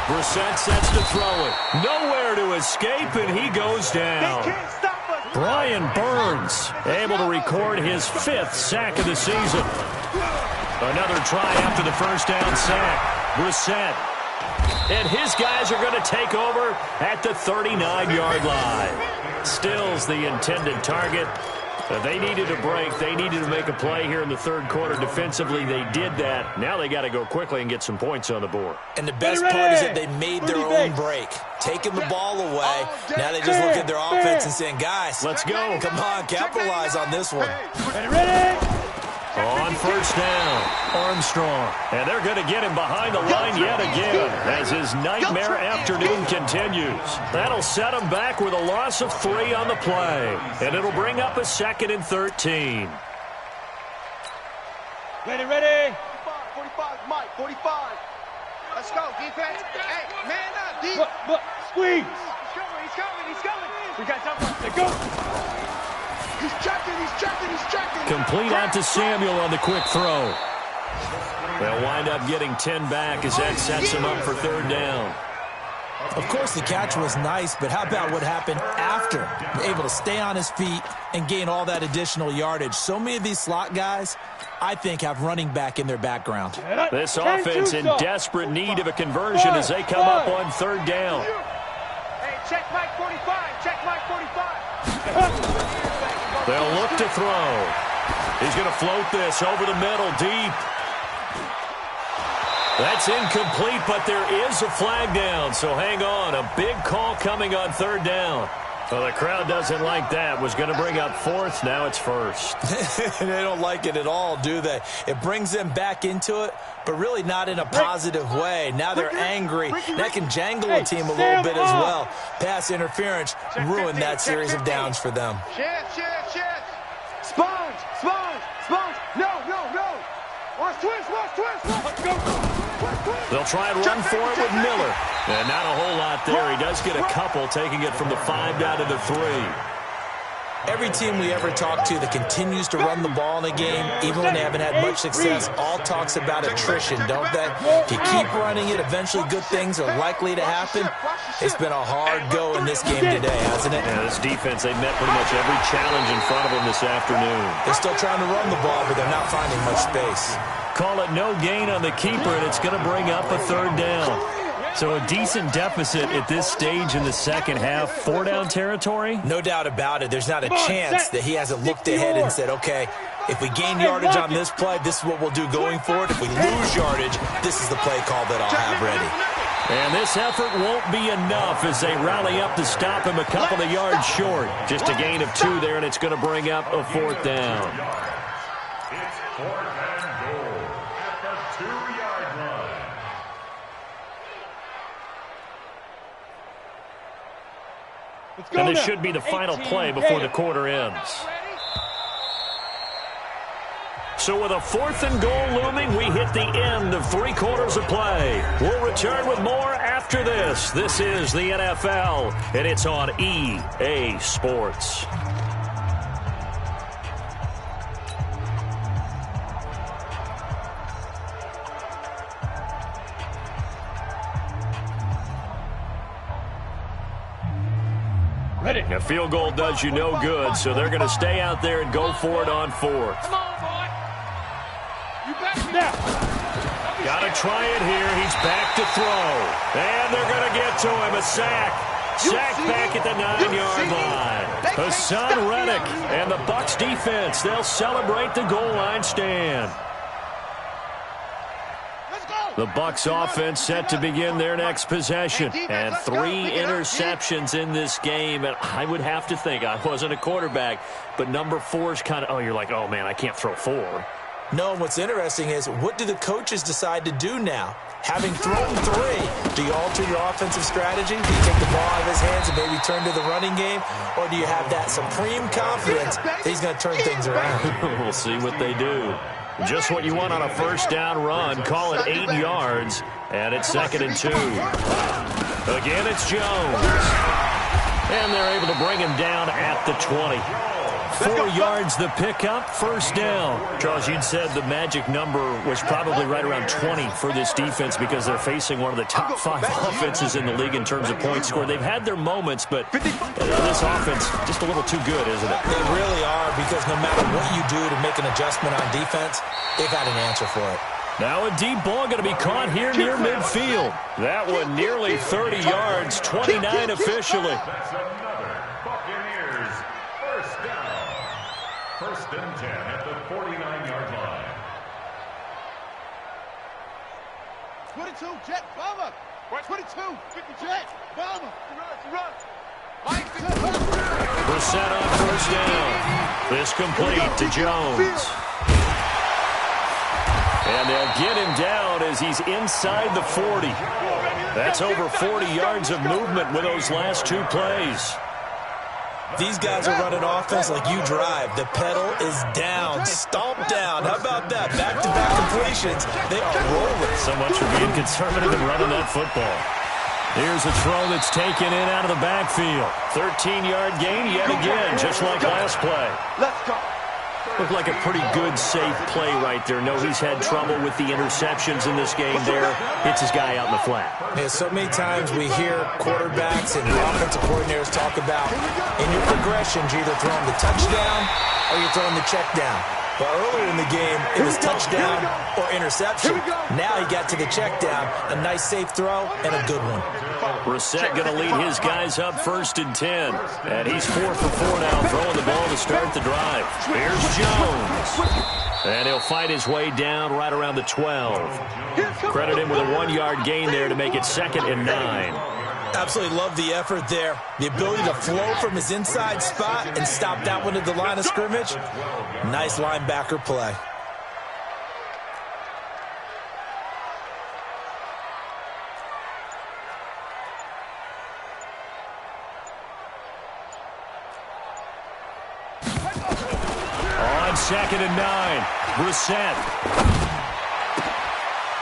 Brissett sets to throw it. Nowhere to escape, and he goes down. Brian Burns able to record his 5th sack of the season. Another try after the first down sack. Brissett. And his guys are going to take over at the 39-yard line. Stills the intended target. They needed a break. They needed to make a play here in the third quarter. Defensively, they did that. Now they got to go quickly and get some points on the board. And the best part is that they made their own break. Taking the ball away. Now they just look at their offense and saying, guys, let's go. Come on, capitalize on this one. Ready? On first down, Armstrong. And they're going to get him behind the line yet again as his nightmare afternoon continues. That'll set him back with a loss of 3 on the play. And it'll bring up a 2nd and 13. Ready? 45, Mike, 45. Let's go, defense. Hey, man up, deep. Look, squeeze. He's coming. We got time. Let's go. He's checking. Complete out to Samuel on the quick throw. They'll wind up getting 10 back as that sets him up for third down. Of course, the catch was nice, but how about what happened after? Able to stay on his feet and gain all that additional yardage. So many of these slot guys, I think, have running back in their background. This offense in desperate need of a conversion as they come up on third down. Hey, check Mike 45. Check Mike 45. They'll look to throw. He's going to float this over the middle deep. That's incomplete, but there is a flag down, so hang on. A big call coming on third down. Well, the crowd doesn't like that. Was going to bring up 4th. Now it's 1st. They don't like it at all, do they? It brings them back into it, but really not in a positive way. Now they're angry. That can jangle a team a little bit as well. Pass interference ruined that series of downs for them. Shift. Sponge. No. They'll try and run for it with Miller. And not a whole lot there. He does get a couple, taking it from the 5 down to the 3. Every team we ever talk to that continues to run the ball in a game, even when they haven't had much success, all talks about attrition, don't they? If you keep running it, eventually good things are likely to happen. It's been a hard go in this game today, hasn't it? Yeah, this defense, they met pretty much every challenge in front of them this afternoon. They're still trying to run the ball, but they're not finding much space. Call it no gain on the keeper, and it's going to bring up a 3rd down. So a decent deficit at this stage in the second half. 4-down territory? No doubt about it. There's not a chance that he hasn't looked ahead and said, okay, if we gain yardage on this play, this is what we'll do going forward. If we lose yardage, this is the play call that I'll have ready. And this effort won't be enough as they rally up to stop him a couple of yards short. Just a gain of 2 there, and it's going to bring up a 4th down. It's 4th and goal at the 2-yard line. And this should be the final play before the quarter ends. So with a 4th and goal looming, we hit the end of 3 quarters of play. We'll return with more after this. This is the NFL, and it's on EA Sports. A field goal does you no good, so they're going to stay out there and go for it on 4th. Come on, boy. You back now. Got to try it here. He's back to throw. And they're going to get to him. A sack. Sack back at the 9-yard line. Hassan Reddick and the Bucs defense, they'll celebrate the goal line stand. The Bucs offense set to begin their next possession. And 3 interceptions in this game. And I would have to think, I wasn't a quarterback, but number 4 is kind of, you're like, oh, man, I can't throw 4. No, what's interesting is, what do the coaches decide to do now? Having thrown 3, do you alter your offensive strategy? Do you take the ball out of his hands and maybe turn to the running game? Or do you have that supreme confidence that he's going to turn things around? We'll see what they do. Just what you want on a 1st down run. Call it 8 yards. And it's 2nd and 2. Again, it's Jones. And they're able to bring him down at the 20. 4 yards the pickup, 1st down. Charles, you'd said the magic number was probably right around 20 for this defense because they're facing one of the top 5 offenses in the league in terms of points scored. They've had their moments, but this offense just a little too good, isn't it? They really are, because no matter what you do to make an adjustment on defense, they've got an answer for it. Now a deep ball going to be caught here near midfield. That one nearly 30 yards, 29 officially. That's another Buccaneers 1st down. 1st and 10 at the 49-yard line. 22, Jet, bomber. 22, 50, Jet, bomber. Run. Brissett on 1st down. This complete to Jones. And they'll get him down as he's inside the 40. That's over 40 yards of movement with those last 2 plays. These guys are running offense like you drive. The pedal is down, stomped down. How about that? Back-to-back completions. They are rolling. So much for being conservative and running that football. Here's a throw that's taken in out of the backfield. 13-yard gain yet again, just like last play. Let's go. Looked like a pretty good, safe play right there. No, he's had trouble with the interceptions in this game there. Hits his guy out in the flat. Yeah, so many times we hear quarterbacks and offensive coordinators talk about, in your progressions, you're either throwing the touchdown or you're throwing the check down. But earlier in the game, it was touchdown or interception. Now he got to the check down. A nice, safe throw and a good one. Brissett going to lead his guys up 1st and 10. And he's 4 for 4 now, throwing the ball to start the drive. Here's Jones. And he'll fight his way down right around the 12. Credit him with a 1-yard gain there to make it 2nd and 9. Absolutely love the effort there. The ability to flow from his inside spot and stop that one at the line of scrimmage. Nice linebacker play. On 2nd and 9, Brissett.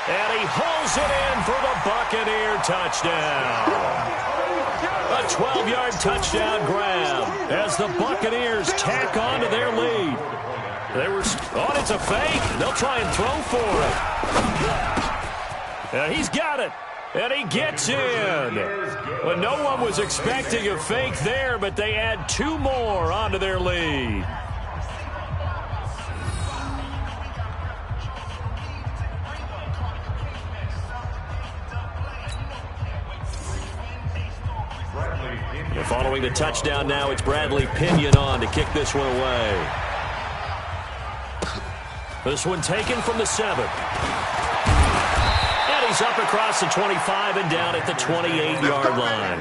And he hauls it in for the Buccaneer touchdown. A 12-yard touchdown grab as the Buccaneers tack on to their lead. They were on. It's a fake. They'll try and throw for it. And he's got it. And he gets in. Well, no one was expecting a fake there, but they add 2 more onto their lead. And following the touchdown now, it's Bradley Pinion on to kick this one away. This one taken from the 7. And he's up across the 25 and down at the 28-yard line.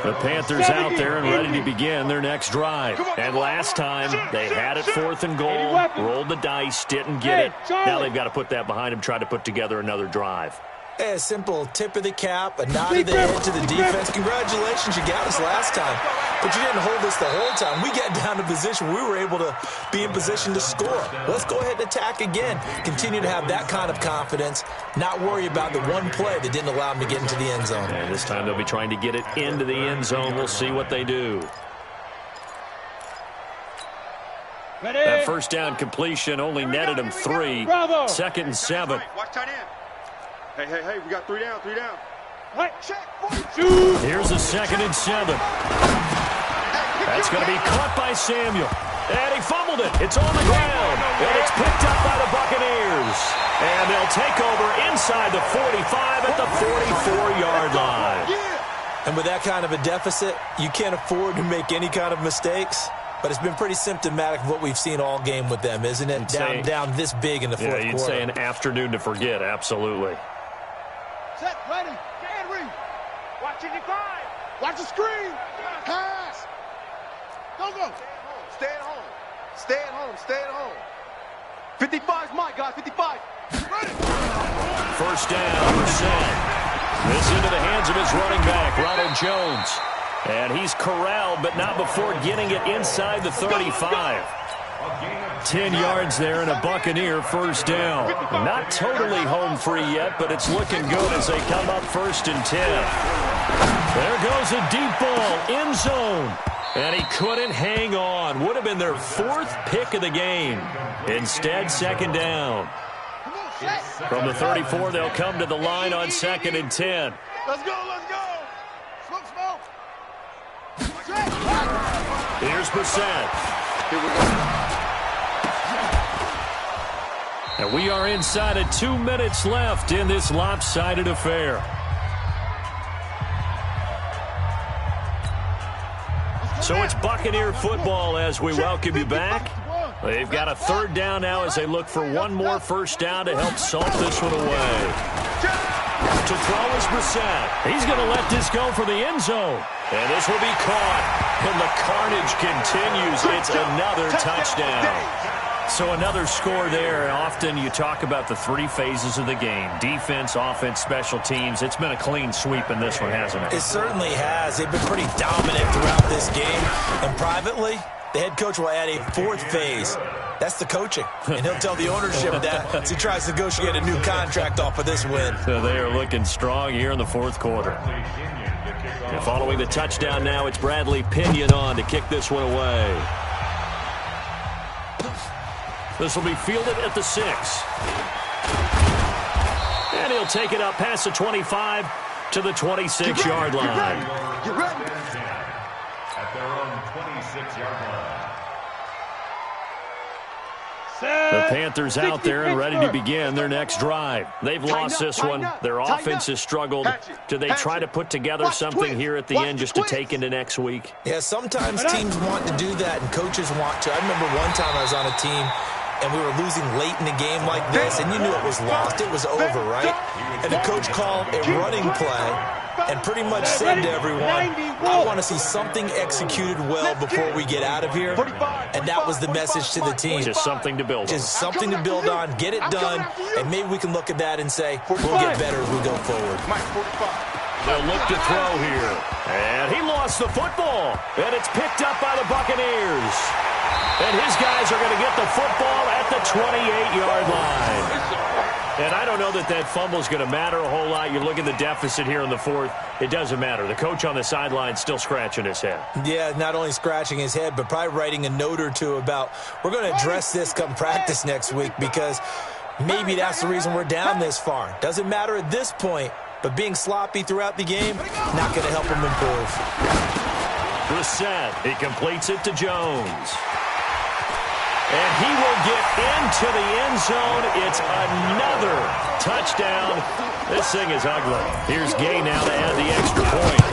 The Panthers out there and ready to begin their next drive. And last time, they had it 4th and goal, rolled the dice, didn't get it. Now they've got to put that behind them, try to put together another drive. A simple tip of the cap, a nod of the head to the defense. Congratulations, you got us last time, but you didn't hold us the whole time. We got down to position. We were able to be in position to score. Let's go ahead and attack again. Continue to have that kind of confidence, not worry about the one play that didn't allow them to get into the end zone. And this time they'll be trying to get it into the end zone. We'll see what they do. Ready? That first down completion only netted them 3. Bravo. 2nd and 7. Watch tight end. Hey, we got 3 down. Right, check, 42. Here's a 2nd and 7. That's going to be caught by Samuel. And he fumbled it. It's on the ground. And it's picked up by the Buccaneers. And they'll take over inside the 45 at the 44-yard line. And with that kind of a deficit, you can't afford to make any kind of mistakes. But it's been pretty symptomatic of what we've seen all game with them, isn't it? Down this big in the fourth quarter. You'd say an afternoon to forget, absolutely. Set, ready, stand, read. Watch it, define. Watch the screen. Pass. Go. Stay at home. 55's mine, guys. 55. Ready. First down, Brissett. This into the hands of his running back, Ronald Jones. And he's corralled, but not before getting it inside the 35. 10 yards there and a Buccaneer first down. Not totally home free yet, but it's looking good as they come up 1st and 10. There goes a deep ball, end zone. And he couldn't hang on. Would have been their 4th pick of the game. Instead, 2nd down. From the 34, they'll come to the line on 2nd and 10. Let's go. Smoke. Here's Brissett. Here we go. And we are inside of 2 minutes left in this lopsided affair. So it's Buccaneer football as we welcome you back. They've got a 3rd down now as they look for one more first down to help salt this one away. To throw is Brissett. He's going to let this go for the end zone. And this will be caught. And the carnage continues. It's another touchdown. So another score there. And often you talk about the 3 phases of the game. Defense, offense, special teams. It's been a clean sweep in this one, hasn't it? It certainly has. They've been pretty dominant throughout this game. And privately, the head coach will add a 4th phase. That's the coaching. And he'll tell the ownership that as he tries to negotiate a new contract off of this win. So they are looking strong here in the 4th quarter. And following the touchdown now, it's Bradley Pinion on to kick this one away. This will be fielded at the 6. And he'll take it up past the 25 to the 26-yard line. Get ready. At their own 26-yard line. The Panthers out there and ready to begin their next drive. They've lost this one. Their offense has struggled. Do they try to put together something here at the end just to take into next week? Yeah, sometimes teams want to do that and coaches want to. I remember one time I was on a team and we were losing late in a game like this, and you knew it was lost. It was over, right? And the coach called a running play and pretty much said to everyone, I want to see something executed well before we get out of here. And that was the message to the team. Just something to build on. Just something to build on, get it done, and maybe we can look at that and say, we'll get better as we go forward. They'll look to throw here. And he lost the football. And it's picked up by the Buccaneers. And his guys are going to get the football at the 28-yard line. And I don't know that that fumble is going to matter a whole lot. You look at the deficit here in the fourth. It doesn't matter. The coach on the sideline still scratching his head. Yeah, not only scratching his head, but probably writing a note or two about we're going to address this come practice next week because maybe that's the reason we're down this far. Doesn't matter at this point, but being sloppy throughout the game, not going to help him improve. Brissett, he completes it to Jones. And he will get into the end zone. It's another touchdown. This thing is ugly. Here's Gay now to add the extra point.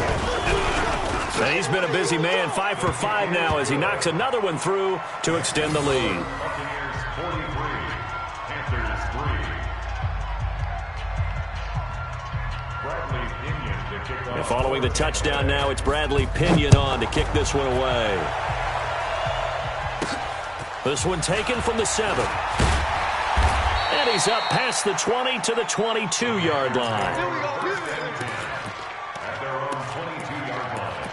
And he's been a busy man, 5 for 5 now as he knocks another one through to extend the lead. Buccaneers 43, Panthers 3. Bradley Pinion to kick off. And following the touchdown now, it's Bradley Pinion on to kick this one away. This one taken from the 7. And he's up past the 20 to the 22-yard line. At their own 22-yard line.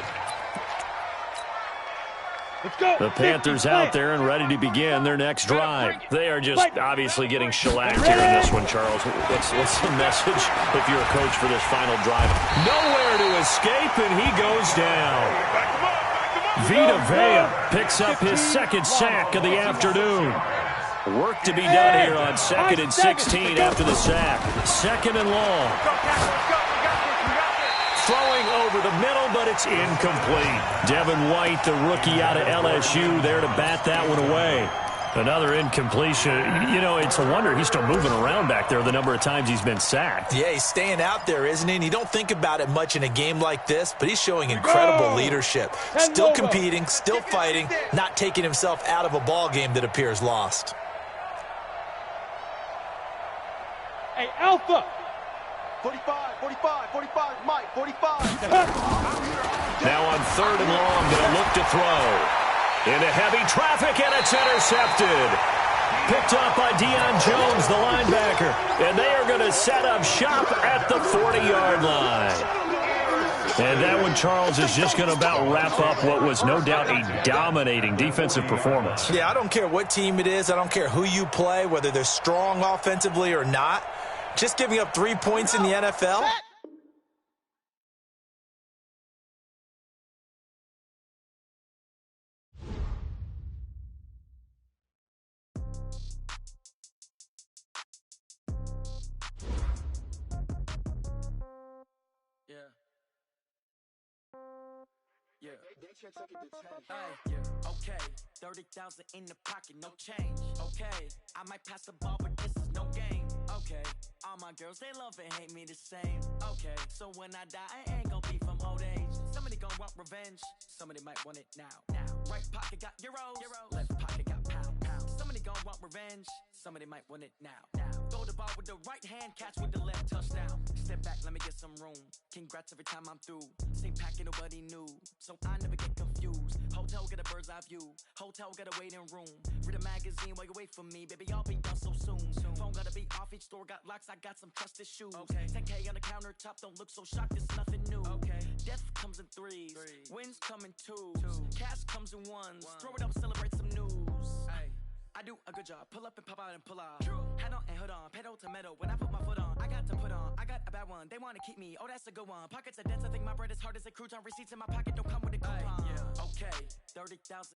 Let's go. The Panthers out there and ready to begin their next drive. They are just obviously getting shellacked here in this one, Charles. What's the message if you're a coach for this final drive? Nowhere to escape, and he goes down. Vita Vea picks up his second sack of the afternoon. Work to be done here on 2nd and 16 after the sack. 2nd and long. Throwing over the middle, but it's incomplete. Devin White, the rookie out of LSU, there to bat that one away. Another incompletion. You know, it's a wonder he's still moving around back there the number of times he's been sacked. Yeah, he's staying out there, isn't he? And you don't think about it much in a game like this, but he's showing incredible leadership. Still competing, still fighting, not taking himself out of a ball game that appears lost. Hey, Alpha. 45, 45, 45, Mike, 45. Now on 3rd and long, they'll look to throw. Into heavy traffic, and it's intercepted. Picked up by Deion Jones, the linebacker. And they are going to set up shop at the 40-yard line. And that one, Charles, is just going to about wrap up what was no doubt a dominating defensive performance. Yeah, I don't care what team it is. I don't care who you play, whether they're strong offensively or not. Just giving up 3 points in the NFL? Okay, 30,000 in the pocket, no change. Okay, I might pass the ball, but this is no game. Okay, all my girls, they love and hate me the same. Okay, so when I die, I ain't gonna be from old age. Somebody gonna want revenge, somebody might want it now. Right pocket got euros, left pocket got pounds. Somebody gonna want revenge, somebody might want it now. Throw the ball with the right hand, catch with the left, touchdown. Step back, let me get some room. Congrats every time I'm through. Same packet, nobody knew, so I never get confused. Hotel get a bird's eye view, hotel get a waiting room. Read a magazine while you wait for me, baby, I'll be done so soon. Phone gotta be off, each store got locks, I got some trusted shoes. 10K on the countertop, don't look so shocked, it's nothing new. Death comes in threes, wins come in twos, cash comes in ones. Throw it up, celebrate some news. I do a good job, pull up and pop out and pull out. Head on and hood on, pedal to metal. When I put my foot on, I got to put on. I got a bad one, they wanna keep me, oh that's a good one. Pockets are dense, I think my bread is hard as a crouton. Receipts in my pocket don't come with a coupon. Okay, 30,000.